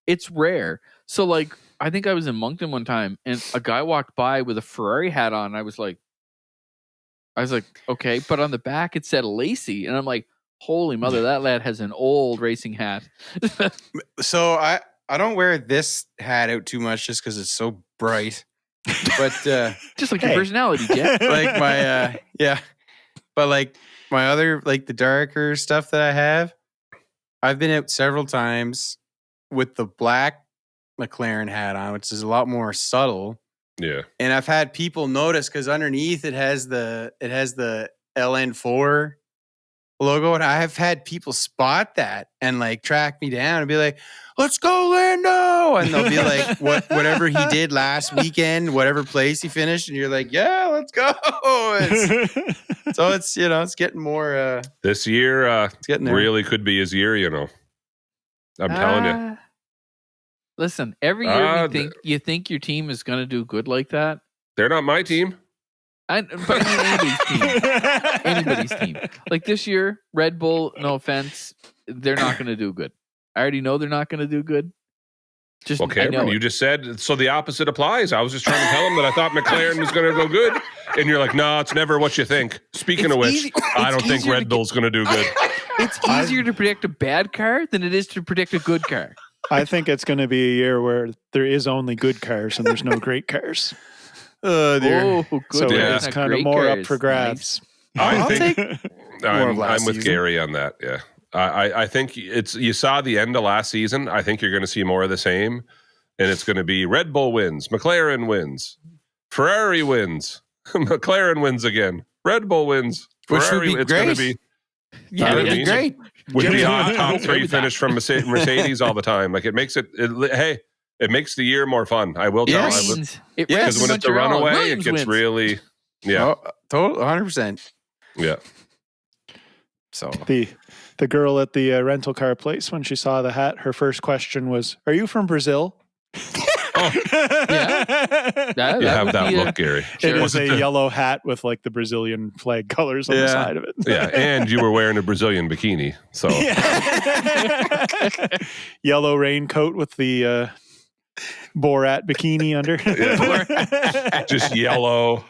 S3: it's rare. So like, I think I was in Moncton one time and a guy walked by with a Ferrari hat on. I was like, okay. But on the back, it said Lacey. And I'm like, holy mother, that lad has an old racing hat.
S4: So I don't wear this hat out too much just because it's so bright. But
S3: just like your personality, Jeff.
S4: Like my, but like my other, like the darker stuff that I have, I've been out several times with the black McLaren hat on, which is a lot more subtle.
S2: Yeah.
S4: And I've had people notice because underneath it has the LN4 logo, and I have had people spot that and like track me down and be like, "Let's go, Lando!" And they'll be like, "Whatever he did last weekend, whatever place he finished," and you're like, "Yeah, let's go." So it's it's getting more.
S2: This year,
S4: it's getting there.
S2: Really could be his year. I'm telling you.
S3: Listen, every year you think your team is going to do good like that.
S2: They're not my team.
S3: But I mean anybody's team. Like this year, Red Bull, no offense, they're not going to do good. I already know they're not going to do good.
S2: Well, Cameron, you just said, so the opposite applies. I was just trying to tell him that I thought McLaren was going to go good. And you're like, no, it's never what you think. Speaking of which, I don't think Red Bull's going to do good.
S3: It's easier to predict a bad car than it is to predict a good car.
S5: I think it's going to be a year where there is only good cars and there's no great cars.
S3: Good.
S5: So it's kind of more up for grabs.
S2: Nice. I think I'm with Gary on that. Yeah. I think you saw the end of last season. I think you're going to see more of the same. And it's going to be Red Bull wins, McLaren wins, Ferrari wins, McLaren wins again, Red Bull wins, Ferrari.
S4: It's going to
S2: be
S4: great.
S2: With the top three finish from Mercedes all the time. Like it makes it makes the year more fun. I will tell you. Because when it's a runaway, it gets really,
S4: total 100%.
S2: Yeah.
S5: So the girl at the rental car place, when she saw the hat, her first question was, "Are you from Brazil?"
S2: Oh, yeah. You have that look, Gary.
S5: It was a yellow hat with like the Brazilian flag colors on the side of it.
S2: Yeah, and you were wearing a Brazilian bikini, so
S5: yellow raincoat with the Borat bikini under.
S2: Just yellow.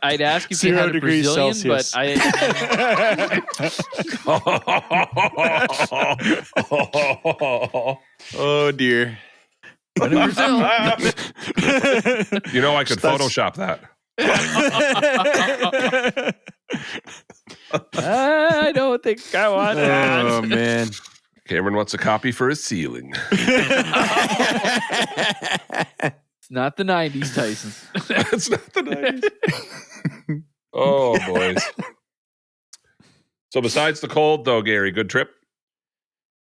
S3: I'd ask if you
S5: 0
S3: had a
S5: degrees
S3: Brazilian,
S5: Celsius.
S3: but
S4: Oh dear.
S3: but in Brazil.
S2: You know, I could
S5: That's-
S2: Photoshop that.
S3: I don't think I want that.
S4: Oh man.
S2: Cameron wants a copy for his ceiling.
S3: It's not the 90s, Tyson.
S2: It's not the 90s. Oh, boys. So besides the cold, though, Gary, good trip?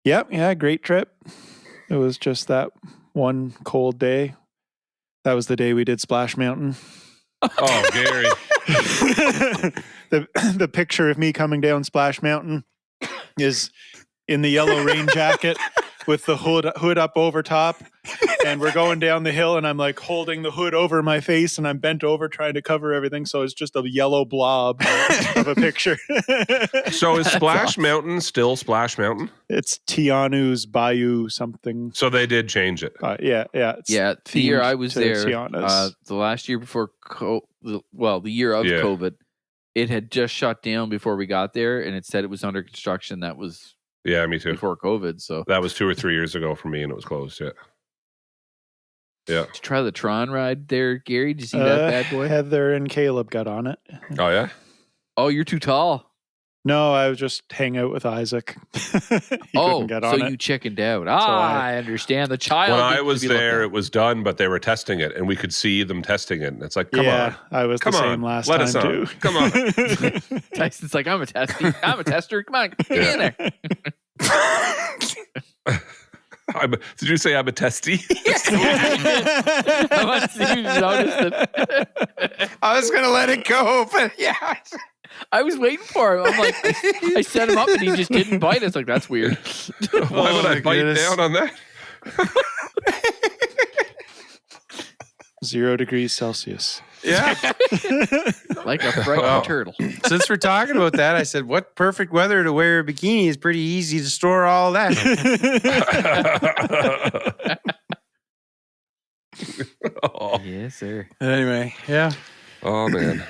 S5: Yep, yeah, great trip. It was just that one cold day. That was the day we did Splash Mountain.
S2: Oh, Gary.
S5: The picture of me coming down Splash Mountain is in the yellow rain jacket with the hood up over top, and we're going down the hill, and I'm like holding the hood over my face, and I'm bent over trying to cover everything, so it's just a yellow blob of a picture.
S2: So is Splash Mountain still Splash Mountain?
S5: It's Tianu's Bayou something.
S2: So they did change it.
S5: Yeah. It's
S3: Yeah, the year
S5: themed
S3: I was
S5: to
S3: there,
S5: Tiana's.
S3: the last year before, the year of
S2: Yeah.
S3: COVID, it had just shut down before we got there, and it said it was under construction. That was
S2: Yeah, me too.
S3: before COVID. So
S2: That was 2 or 3 years ago for me, and it was closed. Yeah. Yeah.
S3: did you try the Tron ride there, Gary? Did you see that bad boy?
S5: Heather and Caleb got on it.
S2: Oh, yeah?
S3: Oh, you're too tall.
S5: No, I was just hang out with Isaac. He couldn't get on
S3: so
S5: it.
S3: you chickened out.
S5: I-
S3: I understand. The child.
S2: When
S3: needs
S2: I
S3: to
S2: was
S3: be looked
S2: there,
S3: at.
S2: it was done, but they were testing it, and we could see them testing it. And it's like, come
S5: yeah,
S2: on.
S5: I was
S2: Come
S5: the
S2: on.
S5: same last
S2: Let
S5: time
S2: us on.
S5: too.
S2: Come on.
S3: Tyson's like, I'm a tester. Come on, get in there.
S2: Did you say I'm a testy?
S3: I want to see if you noticed it.
S4: I was gonna let it go, but yeah.
S3: I was waiting for him. I'm like, I set him up and he just didn't bite. It's like, that's weird.
S2: Why would
S4: my
S2: I bite
S4: goodness.
S2: down on that?
S5: 0 degrees Celsius.
S4: Yeah.
S3: Like a frightened turtle.
S4: Since we're talking about that, I said, what perfect weather to wear a bikini is pretty easy to store all that.
S2: Oh.
S3: Yes, sir.
S4: Anyway, yeah.
S2: Oh, man.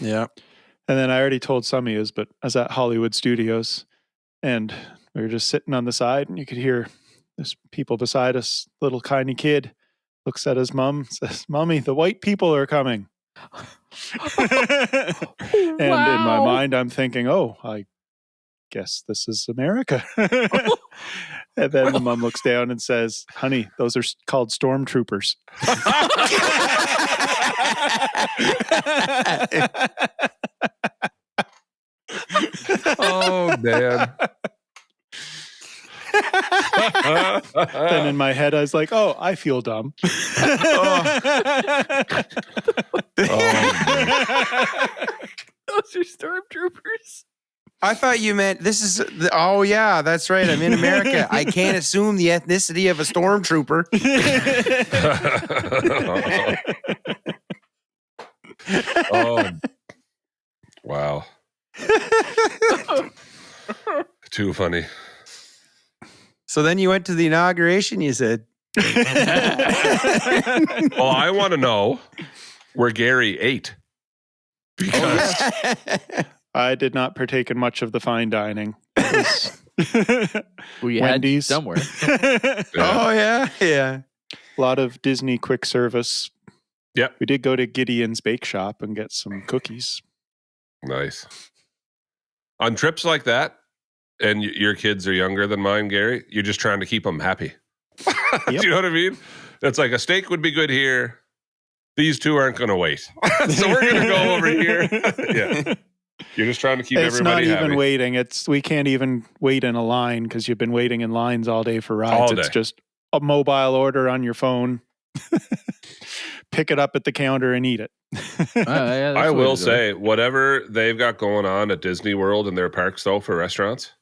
S4: Yeah.
S5: And then I already told some of yous, but I was at Hollywood Studios, and we were just sitting on the side, and you could hear this people beside us, little tiny kid, looks at his mom, says, "Mommy, the white people are coming." And in my mind, I'm thinking, oh, I guess this is America. And then the mom looks down and says, "Honey, those are called stormtroopers."
S2: Oh, man.
S5: Then in my head, I was like, oh, I feel dumb.
S3: Those are stormtroopers.
S4: I thought you meant this is oh yeah, that's right. I'm in America. I can't assume the ethnicity of a stormtrooper.
S2: Oh. Wow. Too funny.
S4: So then you went to the inauguration, you said.
S2: Well, I want to know where Gary ate. Because
S5: I did not partake in much of the fine dining.
S3: We
S5: Wendy's.
S3: had somewhere.
S4: Oh yeah, yeah.
S5: A lot of Disney quick service.
S2: Yep.
S5: We did go to Gideon's Bake Shop and get some cookies.
S2: Nice. On trips like that, and your kids are younger than mine, Gary, you're just trying to keep them happy. Do you know what I mean? It's like a steak would be good here. These two aren't going to wait. So we're going to go over here. Yeah. You're just trying to keep
S5: It's not
S2: everybody
S5: even
S2: happy.
S5: waiting. We can't even wait in a line because you've been waiting in lines all day for rides.
S2: All
S5: It's
S2: day.
S5: just a mobile order on your phone. Pick it up at the counter and eat it.
S3: Yeah,
S2: I will say, whatever they've got going on at Disney World and their parks, though, for restaurants,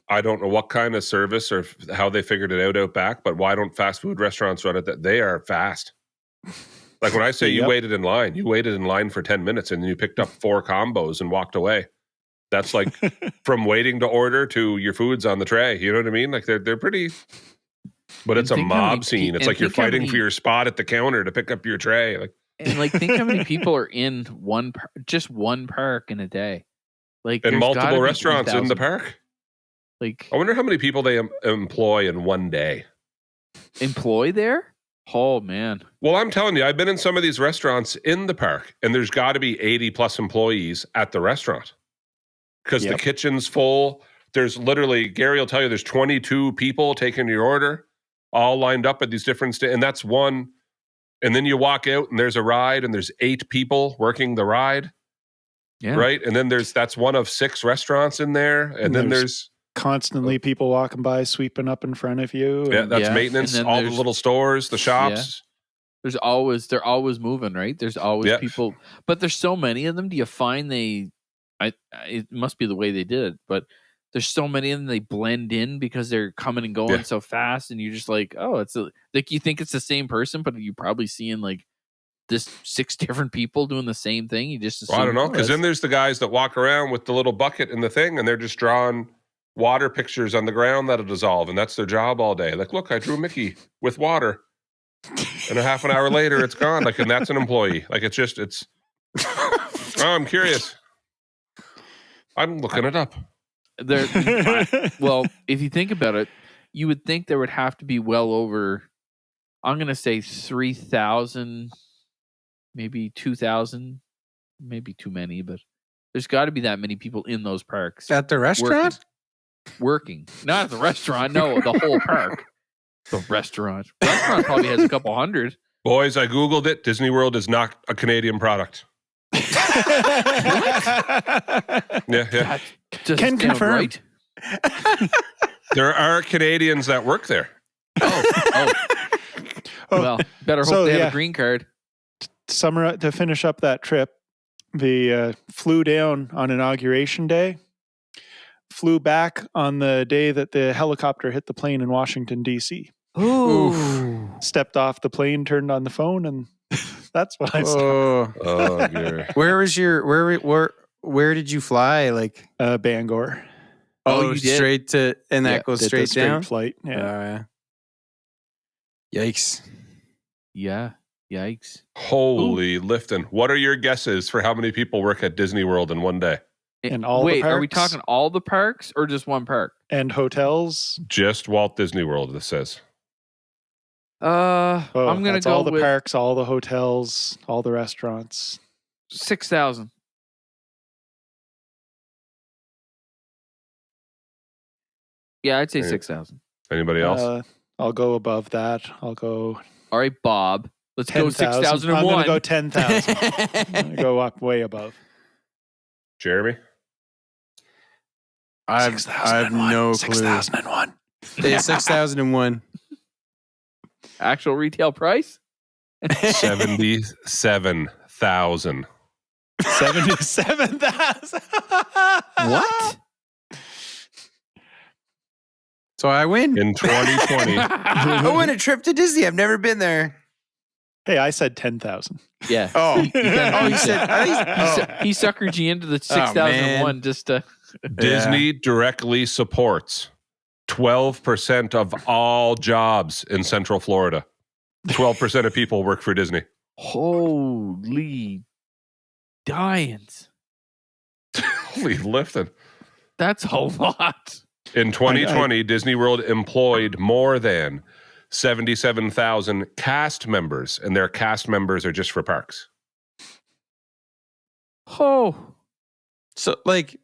S2: I don't know what kind of service or how they figured it out back, but why don't fast food restaurants run it? They are fast. Like when I say you
S5: Yep.
S2: waited in line for 10 minutes and you picked up 4 combos and walked away. That's like from waiting to order to your food's on the tray. You know what I mean? Like they're pretty, but it's a
S3: think how many
S2: mob scene. It's
S3: and
S2: like you're
S3: think how
S2: fighting
S3: many-
S2: for your spot at the counter to pick up your tray. Like,
S3: And like, think how many people are in just one park in a day. Like,
S2: And
S3: there's gotta
S2: multiple
S3: be
S2: restaurants in the
S3: 3,000.
S2: park.
S3: Like,
S2: I wonder how many people they employ in one day.
S3: employ there? Oh man.
S2: Well, I'm telling you, I've been in some of these restaurants in the park, and there's got to be 80 plus employees at the restaurant because the kitchen's full. There's literally, Gary will tell you, there's 22 people taking your order, all lined up at these different and that's one. And then you walk out, and there's a ride, and there's 8 people working the ride.
S3: Yeah.
S2: Right, and then that's one of 6 restaurants in there, and then there's
S5: constantly people walking by, sweeping up in front of you.
S2: Yeah, that's maintenance. All the little stores, the shops.
S3: Yeah. They're always moving, right? There's always people, but there's so many of them. Do you find it must be the way they did it, but there's so many of them, they blend in because they're coming and going so fast, and you're just like, oh, like you think it's the same person, but you're probably seeing like this 6 different people doing the same thing. You just assume,
S2: I don't know, because then there's the guys that walk around with the little bucket and the thing, and they're just drawing water pictures on the ground that'll dissolve, and that's their job all day. Like, look, I drew Mickey with water, and a half an hour later it's gone. Like, and that's an employee. Like, it's. Oh, I'm curious. I'm looking it up.
S3: Well, if you think about it, you would think there would have to be well over, I'm going to say 3,000, maybe 2,000, maybe too many, but there's got to be that many people in those parks.
S4: At the restaurant?
S3: Working. Not at the restaurant, no, the whole park. The restaurant. The restaurant probably has a couple hundred.
S2: Boys, I Googled it. Disney World is not a Canadian product. Yeah.
S5: Can confirm.
S3: Right.
S2: There are Canadians that work there.
S3: Oh. Well, better hope they have a green card.
S5: To finish up that trip, they flew down on Inauguration Day, flew back on the day that the helicopter hit the plane in Washington, D.C.
S3: Ooh.
S5: Stepped off the plane, turned on the phone, and that's what I saw.
S2: Oh, dear.
S4: Where did you fly? Like
S5: Bangor.
S4: Oh, you did? Straight to, and that goes straight down?
S5: Flight. Yeah.
S4: Yikes.
S3: Yeah. Yikes.
S2: Holy lifting. What are your guesses for how many people work at Disney World in one day?
S5: And all the parks?
S3: Are we talking all the parks or just one park?
S5: And hotels?
S2: Just Walt Disney World, this says.
S3: I'm going to go
S5: all the parks, all the hotels, all the restaurants.
S3: 6,000. Yeah, I'd say 6,000.
S2: Anybody else?
S5: I'll go above that. I'll go.
S3: All right, Bob. Let's
S5: 10,
S3: go 6,001.
S5: I'm going to go 10,000. I'm going to go up way above.
S2: Jeremy?
S4: I have no clue.
S5: 6,001.
S4: Yeah, 6,001.
S3: Actual retail price?
S2: 77,000.
S5: 77,000.
S3: What?
S4: So I win.
S2: In 2020.
S4: I win a trip to Disney. I've never been there.
S5: Hey, I said 10,000.
S3: Yeah.
S4: Oh,
S3: he suckered you into the 6,001 just to.
S2: Disney directly supports 12% of all jobs in Central Florida. 12% of people work for Disney.
S3: Holy dyings.
S2: Holy lifting.
S3: That's a lot.
S2: In 2020, Disney World employed more than 77,000 cast members, and their cast members are just for parks.
S3: Oh.
S4: So, like,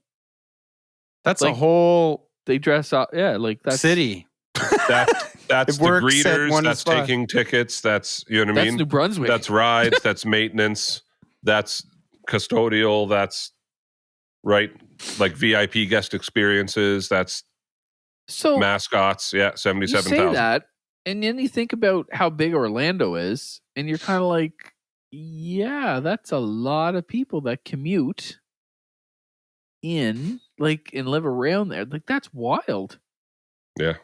S4: that's a whole...
S3: They dress up, like that's...
S4: City.
S2: That's the greeters, that's
S4: spot.
S2: taking tickets, that's, you know what I mean?
S3: That's New Brunswick.
S2: That's rides, that's maintenance, that's custodial, that's, right, like VIP guest experiences, that's mascots, 77,000.
S3: You say that, and then you think about how big Orlando is, and you're kind of like, yeah, that's a lot of people that commute in, like, and live around there. Like, that's wild.
S2: Yeah.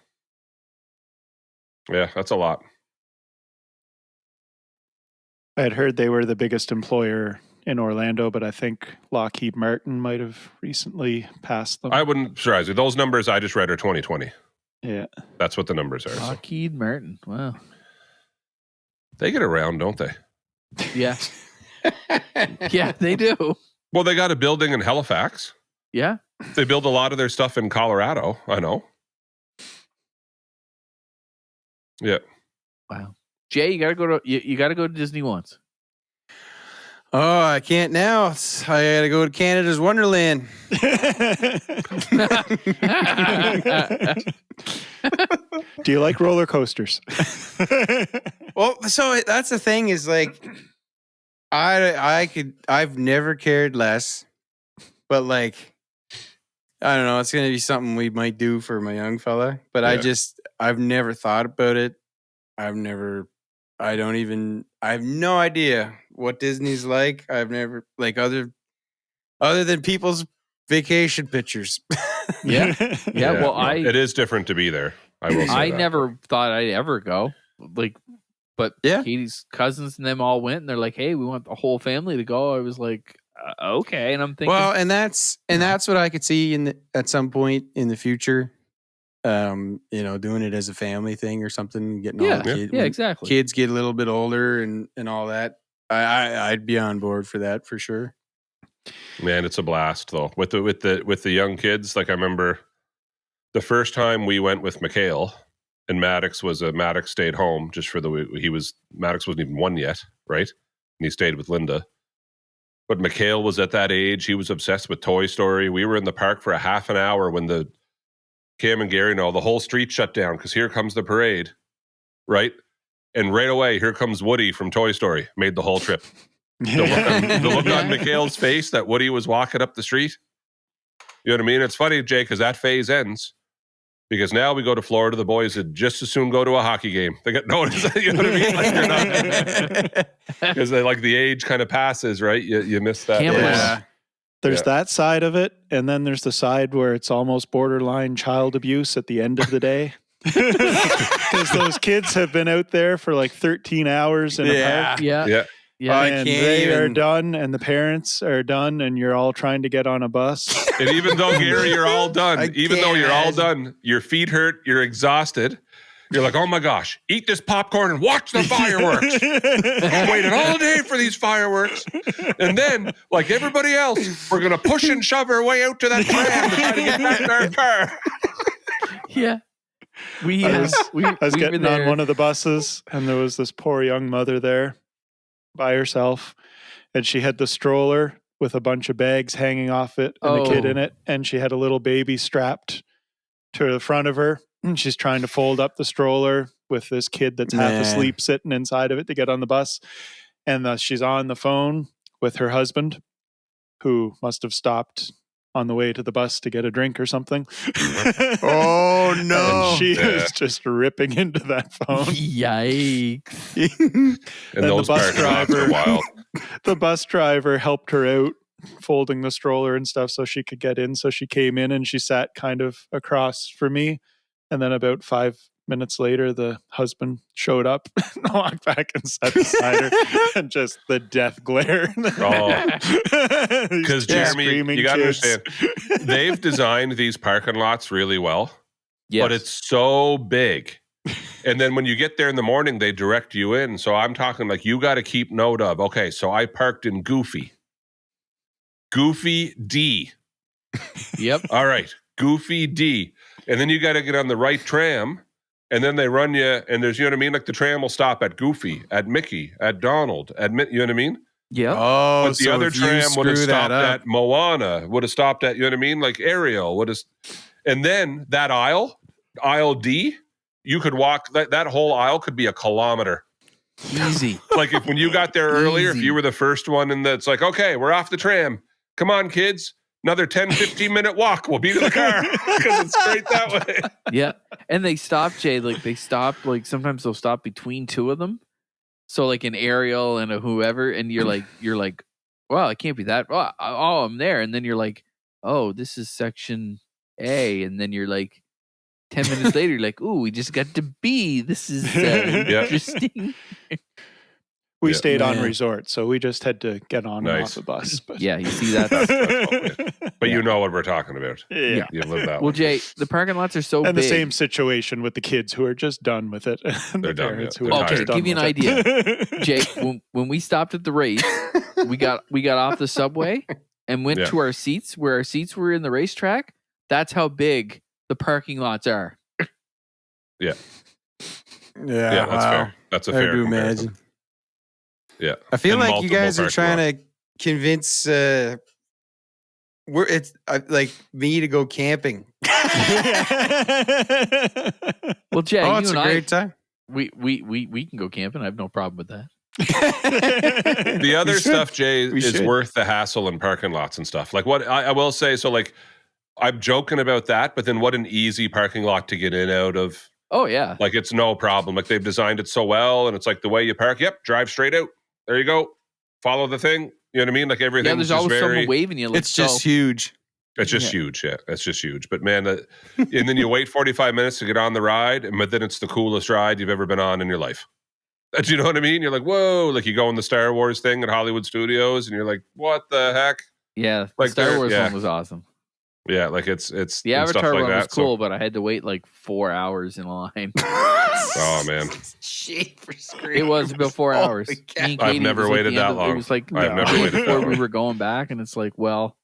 S2: Yeah, that's a lot.
S5: I had heard they were the biggest employer in Orlando, but I think Lockheed Martin might have recently passed them.
S2: I wouldn't surprise you. Those numbers I just read are 2020.
S5: Yeah.
S2: That's what the numbers are.
S3: Lockheed Martin. Wow.
S2: They get around, don't they?
S3: Yeah. Yeah, they do.
S2: Well, they got a building in Halifax.
S3: Yeah.
S2: They build a lot of their stuff in Colorado. I know. Yeah.
S3: Wow. Jay, you gotta go to Disney once.
S4: Oh, I can't now. I gotta go to Canada's Wonderland.
S5: Do you like roller coasters?
S4: Well, so that's the thing is like, I've never cared less, but like, I don't know. It's gonna be something we might do for my young fella, but
S2: Yeah.
S4: I've never thought about it. I have no idea what Disney's like. I've never like other than people's vacation pictures.
S3: Yeah. Yeah. Well,
S2: no, it is different to be there. I will say
S3: I
S2: that.
S3: never thought I'd ever go. Like, but
S4: Yeah.
S3: Katie's cousins and them all went, and they're like, "Hey, we want the whole family to go." I was like, "Okay," and I'm thinking,
S4: Well, and that's what I could see at some point in the future. Doing it as a family thing or something, getting all the kids.
S3: yeah, exactly.
S4: Kids get a little bit older and all that. I'd be on board for that for sure.
S2: Man, it's a blast though. With the young kids, like I remember the first time we went with Mikhail and Maddox stayed home just for Maddox wasn't even one yet, right? And he stayed with Linda. But Mikhail was at that age, he was obsessed with Toy Story. We were in the park for a half an hour when the Cam and Gary the whole street shut down because here comes the parade, right? And right away, here comes Woody from Toy Story, made the whole trip. The look on Mikhail's face that Woody was walking up the street. You know what I mean? It's funny, Jay, because that phase ends. Because now we go to Florida, the boys would just as soon go to a hockey game. They get noticed. You know what I mean? Like you're not because like the age kind of passes, right? You miss that.
S3: Yeah.
S5: There's that side of it, and then there's the side where it's almost borderline child abuse at the end of the day. Because those kids have been out there for like 13 hours in a park.
S3: Yeah.
S5: And they are done, and the parents are done, and you're all trying to get on a bus.
S2: And even though, Gary, you're all done, your feet hurt, you're exhausted. You're like, oh my gosh, eat this popcorn and watch the fireworks. I'm waiting all day for these fireworks. And then, like everybody else, we're going to push and shove our way out to that tram to try to get back in our car.
S3: Yeah.
S5: I was getting on one of the buses, and there was this poor young mother there by herself, and she had the stroller with a bunch of bags hanging off it and the kid in it, and she had a little baby strapped to the front of her. And she's trying to fold up the stroller with this kid that's half asleep sitting inside of it to get on the bus. And she's on the phone with her husband, who must have stopped on the way to the bus to get a drink or something.
S4: Oh, no.
S5: And she is just ripping into that phone.
S3: Yikes.
S2: And those parking lots are wild.
S5: The bus driver helped her out folding the stroller and stuff so she could get in. So she came in and she sat kind of across from me. And then about 5 minutes later, the husband showed up and walked back and sat beside her, and just the death glare.
S2: Because Jeremy, you got to understand, they've designed these parking lots really well, but it's so big. And then when you get there in the morning, they direct you in. So I'm talking like you got to keep note of, okay, so I parked in Goofy D.
S3: Yep.
S2: All right, Goofy D. And then you got to get on the right tram, and then they run you, and there's, you know what I mean? Like the tram will stop at Goofy, at Mickey, at Donald, you know what I mean?
S3: Yeah.
S4: Oh,
S2: but the other tram would have stopped at Moana, would have stopped at, you know what I mean? Like Ariel would have, and then that aisle D, you could walk, that whole aisle could be a kilometer.
S3: Easy.
S2: Like when you got there earlier, if you were the first one, and it's like, okay, we're off the tram. Come on, kids. Another 10, 15-minute walk. We'll be to the car because it's straight that way.
S3: Yeah. And they stop, Jay. Like sometimes they'll stop between two of them. So like an Ariel and a whoever. And you're like, well, it can't be that. Oh, I'm there. And then you're like, oh, this is section A. And then you're like, 10 minutes later, you're like, ooh, we just got to B. This is interesting.
S5: We stayed on resort, so we just had to get on and off a bus. But.
S3: Yeah, you see that.
S2: But you know what we're talking about.
S5: Yeah.
S2: You've lived that
S3: Well,
S2: one.
S3: Jay, the parking lots are so big.
S5: And the same situation with the kids who are just done with it. And
S2: They're
S5: the
S2: done,
S5: parents
S2: yeah.
S5: who
S2: They're
S5: are
S3: Okay,
S5: just done
S3: give you an
S5: with
S3: idea.
S5: it.
S3: Jake, when we stopped at the race, we got off the subway and went to our seats where our seats were in the racetrack. That's how big the parking lots are.
S2: Yeah.
S4: Yeah,
S2: That's fair. That's a fair comparison.
S4: Imagine.
S2: Yeah.
S4: I feel
S2: And
S4: like you guys are
S2: multiple
S4: trying to convince like me to go camping.
S3: Well, Jay,
S4: Oh,
S3: you
S4: it's
S3: and
S4: a great time.
S3: we can go camping. I have no problem with that.
S2: The other stuff, Jay,
S4: We
S2: is
S4: should.
S2: worth the hassle in parking lots and stuff. Like what I will say, so like I'm joking about that, but then what an easy parking lot to get in out of.
S3: Oh yeah.
S2: Like it's no problem. Like they've designed it so well, and it's like the way you park. Yep, drive straight out. There you go. Follow the thing. You know what I mean? Like everything.
S3: Yeah, there's always someone waving you.
S4: It's just huge.
S2: It's just huge. Yeah, it's just huge. But man, and then you wait 45 minutes to get on the ride, but then it's the coolest ride you've ever been on in your life. Do you know what I mean? You're like, whoa! Like you go on the Star Wars thing at Hollywood Studios, and you're like, what the heck?
S3: Yeah,
S2: like
S3: the Star Wars one was awesome.
S2: Yeah, like it's
S3: the Avatar one was cool, but I had to wait like 4 hours in line.
S2: Oh man,
S4: shit for screen.
S3: It was about 4 hours.
S2: I've never waited that long.
S3: It was like
S2: I've never waited that
S3: before
S2: long.
S3: we were going back, and it's like, well,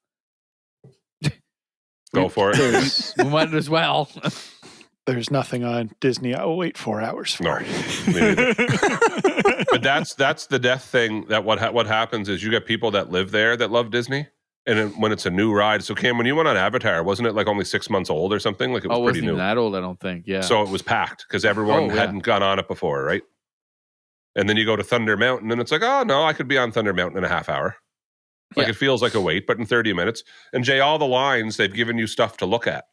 S2: go for it.
S3: We might as well.
S5: There's nothing on Disney I'll wait 4 hours for.
S2: No, me neither. But that's the death thing. That what happens is you get people that live there that love Disney. And then when it's a new ride, so Cam, when you went on Avatar, wasn't it like only 6 months old or something? Like it was pretty
S3: wasn't
S2: new.
S3: Even that old, I don't think. Yeah.
S2: So it was packed because everyone hadn't gone on it before, right? And then you go to Thunder Mountain, and it's like, oh no, I could be on Thunder Mountain in a half hour. Like it feels like a wait, but in 30 minutes. And Jay, all the lines they've given you stuff to look at.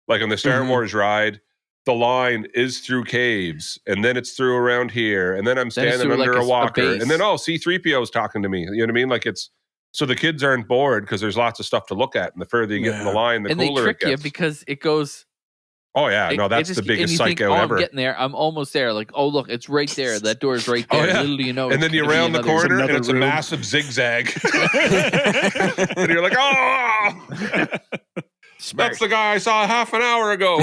S2: Like on the Star Wars ride, the line is through caves, and then it's through around here, and then I'm standing under a walker, and then C-3PO is talking to me. You know what I mean? Like it's. So the kids aren't bored because there's lots of stuff to look at, and the further you get in the line, the cooler it gets. And they trick you
S3: because it goes.
S2: Oh yeah, no, that's the biggest psycho ever.
S3: I'm getting there. I'm almost there. Like, oh look, it's right there. That door is right there.
S2: Oh, yeah.
S3: Little do you know.
S2: And then you round the corner, and it's a massive zigzag. And you're like, oh, that's the guy I saw half an hour ago.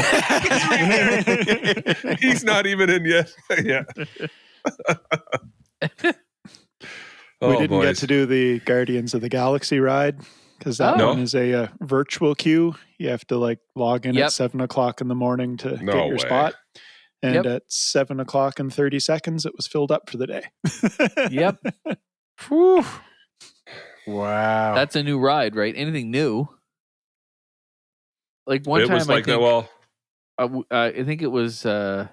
S2: He's not even in yet. Yeah.
S5: We didn't get to do the Guardians of the Galaxy ride because that one is a virtual queue. You have to like log in at 7:00 in the morning to get your spot. And at 7:30, it was filled up for the day.
S3: Yep.
S4: Whew. Wow.
S3: That's a new ride, right? Anything new? Like one time, I think it was the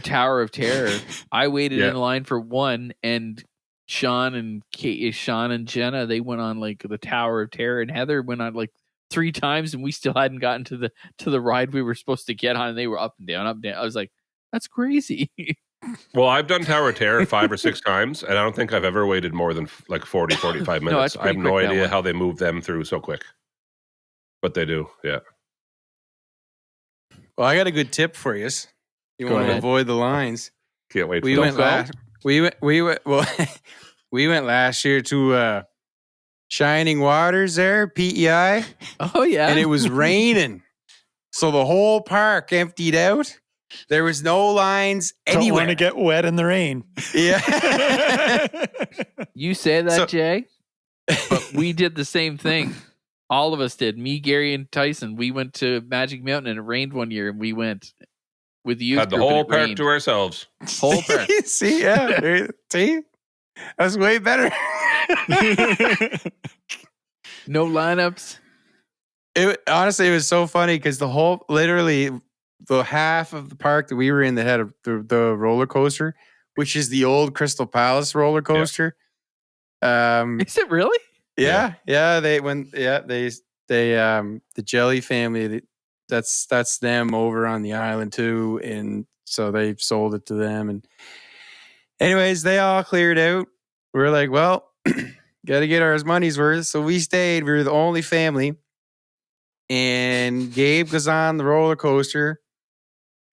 S3: Tower of Terror. I waited in line for one, and Sean and Jenna, they went on like the Tower of Terror, and Heather went on like 3 times, and we still hadn't gotten to the ride we were supposed to get on, and they were up and down, up and down. I was like, that's crazy.
S2: Well, I've done Tower of Terror 5 or 6 times, and I don't think I've ever waited more than like 40, 45 minutes. I have no idea how they move them through so quick. But they do, yeah.
S4: Well, I got a good tip for you. You want to avoid the lines.
S2: Can't wait.
S4: We went last year to Shining Waters there, PEI.
S3: Oh yeah.
S4: And it was raining. So the whole park emptied out. There was no lines anywhere.
S5: Don't want to get wet in the rain.
S4: Yeah.
S3: You say that, Jay, but we did the same thing. All of us did. Me, Gary, and Tyson. We went to Magic Mountain, and it rained one year, and we went with the youth
S2: had the
S3: group,
S2: whole park to ourselves.
S3: Whole park.
S4: See, yeah. See? That's way better.
S3: No lineups.
S4: Honestly, it was so funny because literally the half of the park that we were in that had the roller coaster, which is the old Crystal Palace roller coaster. Yeah.
S3: Is it really?
S4: Yeah. The Jelly family, that's them over on the island too, and so they've sold it to them. And anyways, they all cleared out. We're like, well, got to get our money's worth. So we stayed. We were the only family. And Gabe goes on the roller coaster.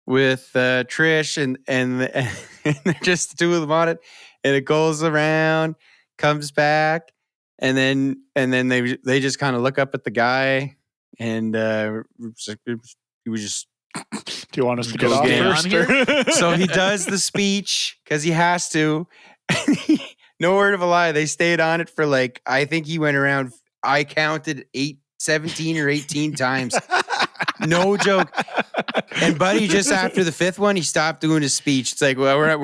S4: with Trish and they're just the two of them on it, and it goes around, comes back, and then they just kind of look up at the guy, and he was just.
S5: Do you want us to get off
S4: again.
S5: first? Or?
S4: So he does the speech because he has to. No word of a lie. They stayed on it for like, I think he went around, I counted 17 or 18 times. No joke. And Buddy, just after the fifth one, he stopped doing his speech. It's like, well,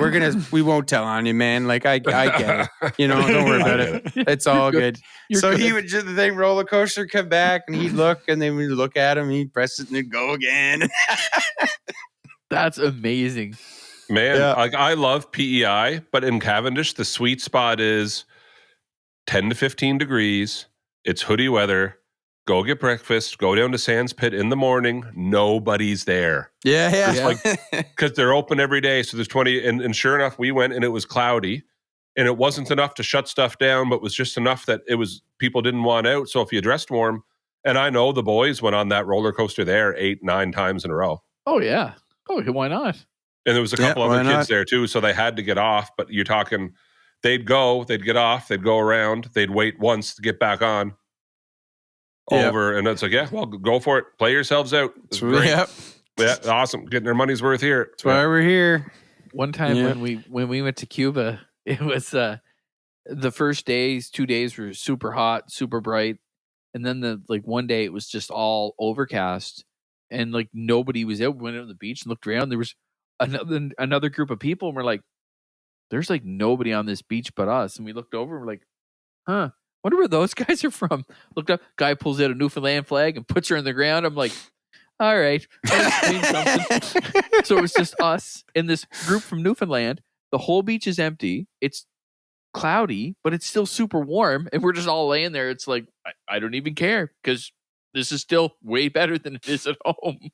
S4: we won't tell on you, man. Like, I get it. You know, don't worry about it. It's all good. So he would just, the thing, roller coaster, come back, and he'd look, and then we'd look at him, he'd press it, and it'd go again.
S3: That's amazing.
S2: Man, I love PEI, but in Cavendish, the sweet spot is 10 to 15 degrees. It's hoodie weather. Go get breakfast. Go down to Sands Pit in the morning. Nobody's there.
S4: Yeah.
S2: Because they're open every day. So there's 20. And sure enough, we went and it was cloudy. And it wasn't enough to shut stuff down, but was just enough that it was people didn't want out. So if you dressed warm, and I know the boys went on that roller coaster there 8-9 times in a row.
S3: Oh, yeah. Oh, why not?
S2: And there was a couple other kids there too, so they had to get off. But you're talking, they'd get off, they'd go around, they'd wait once to get back on. Over, and it's like, yeah, well, go for it. Play yourselves out. It's great. Yeah, awesome. Getting their money's worth here.
S4: That's why we're here.
S3: One time when we went to Cuba, it was the first 2 days were super hot, super bright, and then the one day it was just all overcast, and like nobody was out. We went out on the beach and looked around. There was another group of people, and we're like, there's like nobody on this beach but us. And we looked over and we're like, huh, wonder where those guys are from. Looked up, guy pulls out a Newfoundland flag and puts her in the ground. I'm like, all right. So it was just us and this group from Newfoundland. The whole beach is empty. It's cloudy, but it's still super warm. And we're just all laying there. It's like, I don't even care because this is still way better than it is at home.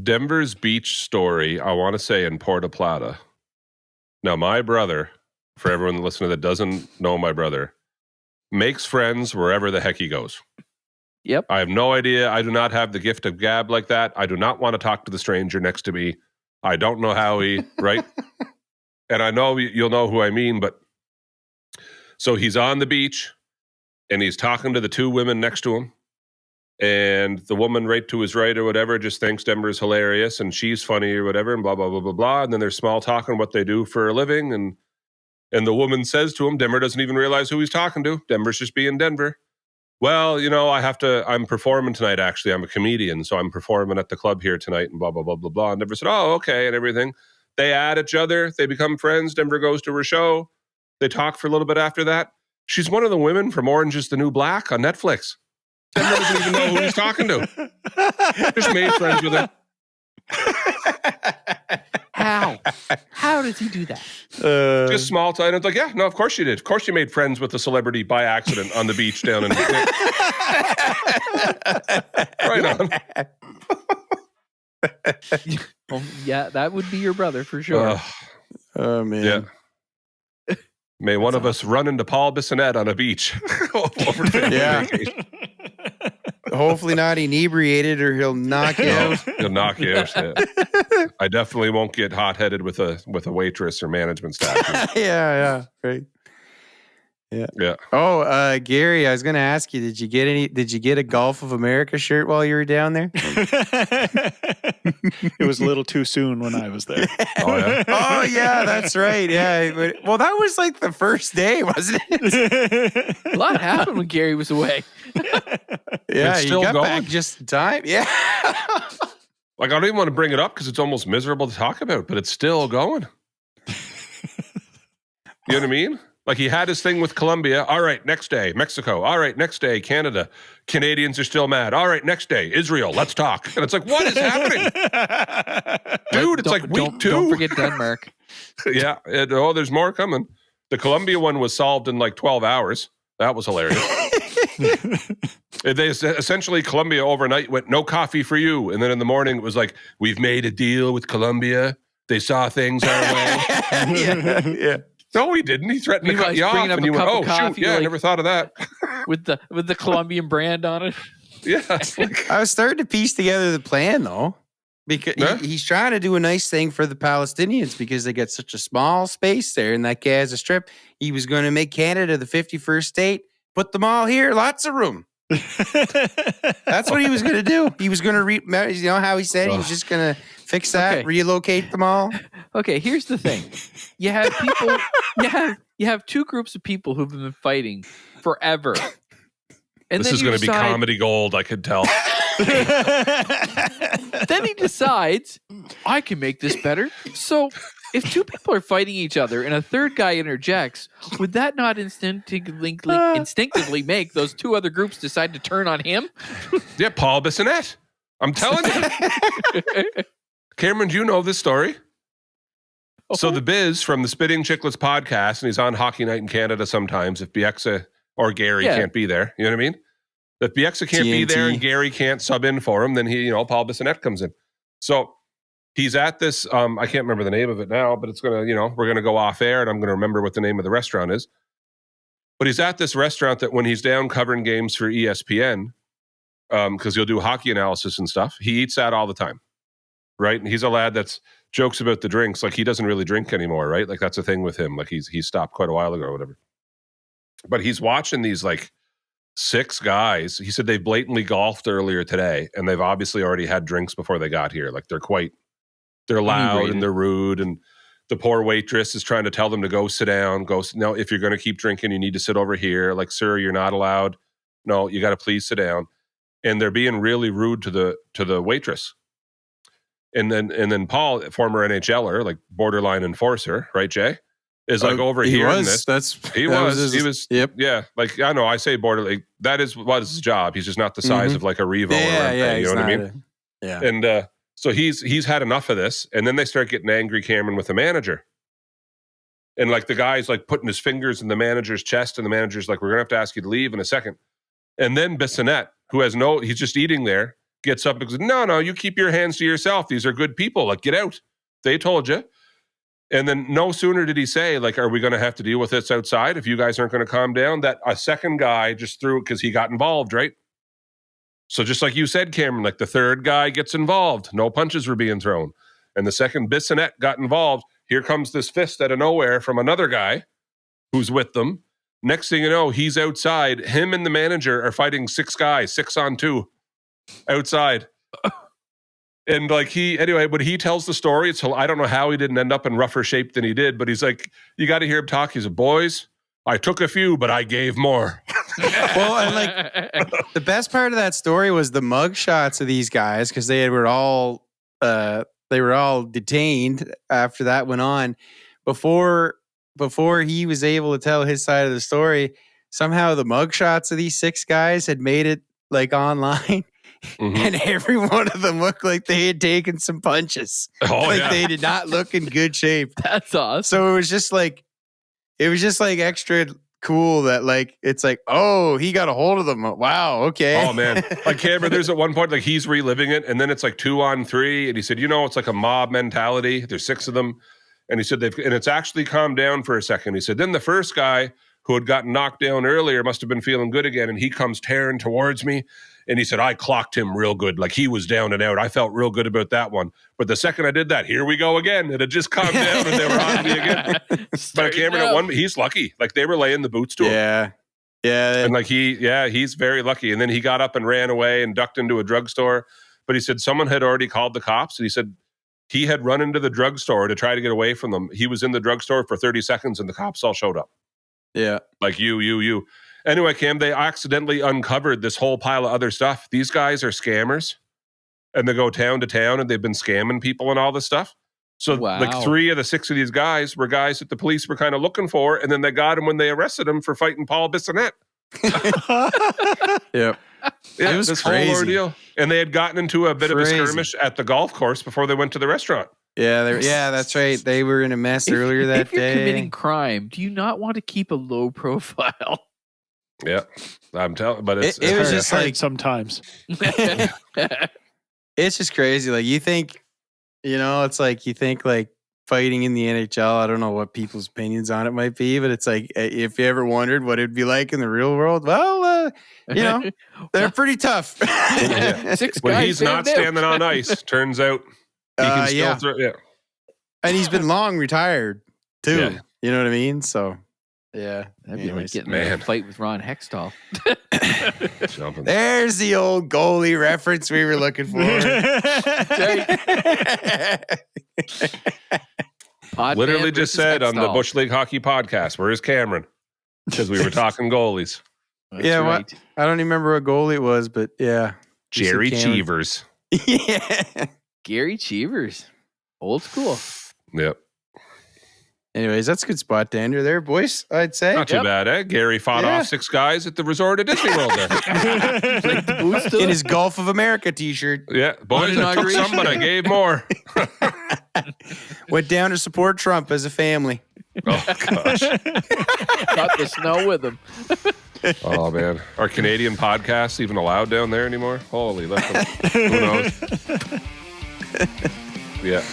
S2: Denver's beach story, I want to say in Puerto Plata. Now, my brother, for everyone listening that doesn't know my brother, makes friends wherever the heck he goes.
S3: Yep.
S2: I have no idea. I do not have the gift of gab like that. I do not want to talk to the stranger next to me. I don't know how he, right? And I know you'll know who I mean, but so he's on the beach and he's talking to the two women next to him. And the woman right to his right or whatever just thinks Denver's hilarious and she's funny or whatever and blah, blah, blah, blah, blah. And then they're small talking what they do for a living. And the woman says to him, Denver doesn't even realize who he's talking to. Denver's just being Denver. Well, you know, I'm performing tonight, actually. I'm a comedian, so I'm performing at the club here tonight and blah, blah, blah, blah, blah. And Denver said, oh, okay, and everything. They add each other. They become friends. Denver goes to her show. They talk for a little bit after that. She's one of the women from Orange is the New Black on Netflix. Denver doesn't even know who he's talking to. Just made friends with her.
S3: How does he do that?
S2: Just small time. It's like, yeah, no, of course you did. Of course you made friends with a celebrity by accident on the beach down in right on.
S3: Well, yeah, that would be your brother for sure.
S4: Oh, man.
S2: Yeah. May one of us run into Paul Bissonnette on a beach.
S4: Yeah. Hopefully not inebriated or he'll knock you out.
S2: He'll knock you out. Yeah. I definitely won't get hot-headed with a waitress or management staff.
S4: Yeah. Right. Yeah. Oh, Gary, I was going to ask you, did you get a Gulf of America shirt while you were down there?
S5: It was a little too soon when I was there.
S2: Oh, yeah?
S4: Oh, yeah, that's right. Yeah. Well, that was like the first day, wasn't it?
S3: A lot happened when Gary was away.
S4: Yeah,
S2: it's still
S4: you got
S2: going.
S4: back just in time. Yeah.
S2: Like, I don't even want to bring it up because it's almost miserable to talk about, but it's still going. You know what I mean? Like, he had his thing with Colombia. All right, next day, Mexico. All right, next day, Canada. Canadians are still mad. All right, next day, Israel. Let's talk. And it's like, what is happening? Dude, it's like week 2.
S3: Don't forget Denmark.
S2: Yeah. There's more coming. The Colombia one was solved in like 12 hours. That was hilarious. They essentially, Colombia overnight went, no coffee for you. And then in the morning, it was like, we've made a deal with Colombia. They saw things our way.
S4: Yeah.
S2: No, he didn't. He threatened to cut you off. And you went, oh, shoot. Yeah, I never thought of that.
S3: with the Colombian brand on it.
S2: Yeah.
S4: I was starting to piece together the plan, though. Because he's trying to do a nice thing for the Palestinians because they get such a small space there in that Gaza Strip. He was going to make Canada the 51st state, put them all here, lots of room. That's what he was going to do. He was going to, you know how he said he was just going to fix that, relocate them all.
S3: Okay, here's the thing. You have people, you have two groups of people who've been fighting forever. And
S2: this is going to be comedy gold, I could tell.
S3: Then he decides, I can make this better. So if two people are fighting each other and a third guy interjects, would that not instinctively make those two other groups decide to turn on him?
S2: Yeah, Paul Bissonnette. I'm telling you. Cameron, do you know this story? Oh. So the Biz from the Spitting Chicklets podcast, and he's on Hockey Night in Canada sometimes if Bieksa or Gary can't be there. You know what I mean? If Bieksa can't be there and Gary can't sub in for him, then Paul Bissonnette comes in. So he's at this, I can't remember the name of it now, but it's going to, we're going to go off air and I'm going to remember what the name of the restaurant is. But he's at this restaurant that when he's down covering games for ESPN, because he'll do hockey analysis and stuff, he eats that all the time, right? And he's a lad that's jokes about the drinks. Like he doesn't really drink anymore, right? Like that's a thing with him. Like he stopped quite a while ago or whatever. But he's watching these like 6 guys. He said they blatantly golfed earlier today, and they've obviously already had drinks before they got here. Like they're loud and they're rude, and the poor waitress is trying to tell them to go sit down. No, if you're going to keep drinking, you need to sit over here. Like, sir, you're not allowed. No, you got to please sit down. And they're being really rude to the waitress. And then Paul, former NHLer, like borderline enforcer, right, Jay? Is like over here in this. He was. Yep. Yeah. Like I know. I say borderline. That was his job. He's just not the size of like a Revo. You know what I mean?
S5: Yeah.
S2: And so he's had enough of this. And then they start getting angry, Cameron, with the manager. And like the guy's like putting his fingers in the manager's chest, and the manager's like, "We're gonna have to ask you to leave in a second." And then Bissonnette, who has he's just eating there, gets up and goes, "No, you keep your hands to yourself. These are good people. Like get out. They told you." And then no sooner did he say, like, are we going to have to deal with this outside if you guys aren't going to calm down? That a second guy just threw it because he got involved, right? So just like you said, Cameron, like the third guy gets involved. No punches were being thrown. And the second Bissonnette got involved. Here comes this fist out of nowhere from another guy who's with them. Next thing you know, he's outside. Him and the manager are fighting 6 guys, 6-on-2 outside. And like when he tells the story, I don't know how he didn't end up in rougher shape than he did, but he's like, you got to hear him talk. He's like, "Boys, I took a few, but I gave more."
S4: Well, and like the best part of that story was the mug shots of these guys, because they were all detained after that went on. Before he was able to tell his side of the story, somehow the mug shots of these 6 guys had made it like online. Mm-hmm. And every one of them looked like they had taken some punches. They did not look in good shape.
S3: That's awesome.
S4: So it was just like extra cool that like it's like, oh, he got a hold of them. Wow, okay.
S2: Oh man, like Cameron, there's at one point like he's reliving it, and then it's like 2-on-3, and he said, it's like a mob mentality. There's 6 of them, and he said and it's actually calmed down for a second. He said then the first guy who had gotten knocked down earlier must have been feeling good again, and he comes tearing towards me. And he said, I clocked him real good. Like he was down and out. I felt real good about that one. But the second I did that, here we go again. It had just calmed down and they were on me again. But Cameron, he's lucky. Like they were laying the boots to him.
S4: Yeah. Yeah.
S2: And like he's very lucky. And then he got up and ran away and ducked into a drugstore. But he said someone had already called the cops. And he said he had run into the drugstore to try to get away from them. He was in the drugstore for 30 seconds and the cops all showed up.
S4: Yeah.
S2: Like you. Anyway, Cam, they accidentally uncovered this whole pile of other stuff. These guys are scammers, and they go town to town, and they've been scamming people and all this stuff. So, like 3 of the 6 of these guys were guys that the police were kind of looking for, and then they got him when they arrested him for fighting Paul Bissonnette.
S4: Yeah,
S2: it was this
S4: crazy.
S2: Whole ordeal, and they had gotten into a bit of a skirmish at the golf course before they went to the restaurant.
S4: Yeah, that's right. They were in a mess earlier that
S3: if you're
S4: day.
S3: Committing crime, do you not want to keep a low profile?
S2: Yeah, I'm telling, but
S5: it was just like sometimes.
S4: It's just crazy. Like you think, it's like you think like fighting in the NHL. I don't know what people's opinions on it might be, but it's like, if you ever wondered what it'd be like in the real world, well, they're pretty tough.
S3: 6
S2: when
S3: guys
S2: he's not standing on ice, turns out he can still throw. Yeah,
S4: and he's been long retired too.
S2: Yeah.
S4: You know what I mean? So, yeah,
S3: that'd be like getting a fight with Ron Hextall.
S4: There's the old goalie reference we were looking for.
S2: Literally just said on the Bush League Hockey Podcast, where's Cameron? Because we were talking goalies.
S3: That's right.
S4: What? I don't even remember what goalie it was, but yeah.
S2: Jerry Cheevers.
S4: Yeah.
S3: Gary Cheevers. Old school.
S2: Yep.
S4: Anyways, that's a good spot to end her there, boys, I'd say.
S2: Not too bad, eh? Gary fought off 6 guys at the resort at Disney World there.
S4: In his Gulf of America t-shirt.
S2: Yeah. Boys, I took some, but I gave more.
S4: Went down to support Trump as a family.
S2: Oh, gosh.
S3: Got the snow with him.
S2: Oh, man. Are Canadian podcasts even allowed down there anymore? Holy, let them. Who knows? Yeah.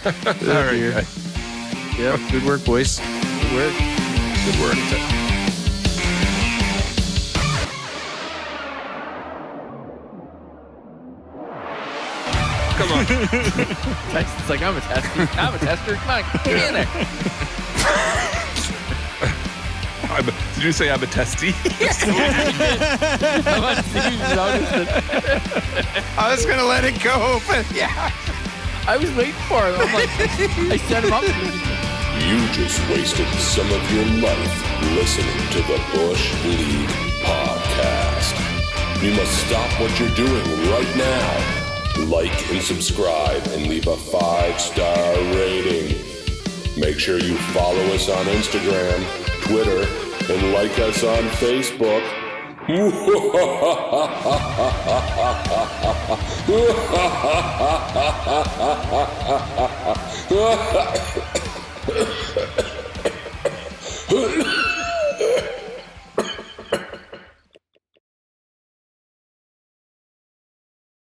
S2: All right, guys.
S4: Yep. Good work, boys.
S3: Good work.
S2: Good work. Come on.
S3: Tyson's like, I'm a tester. I'm a tester. Come on, get in there.
S2: Did you say I'm a testy?
S4: I was going to let it go, but yeah.
S3: I was waiting for it. I'm like, I set him up.
S1: You just wasted some of your life listening to the Bush League Podcast. You must stop what you're doing right now. Like and subscribe and leave a 5-star rating. Make sure you follow us on Instagram, Twitter, and like us on Facebook.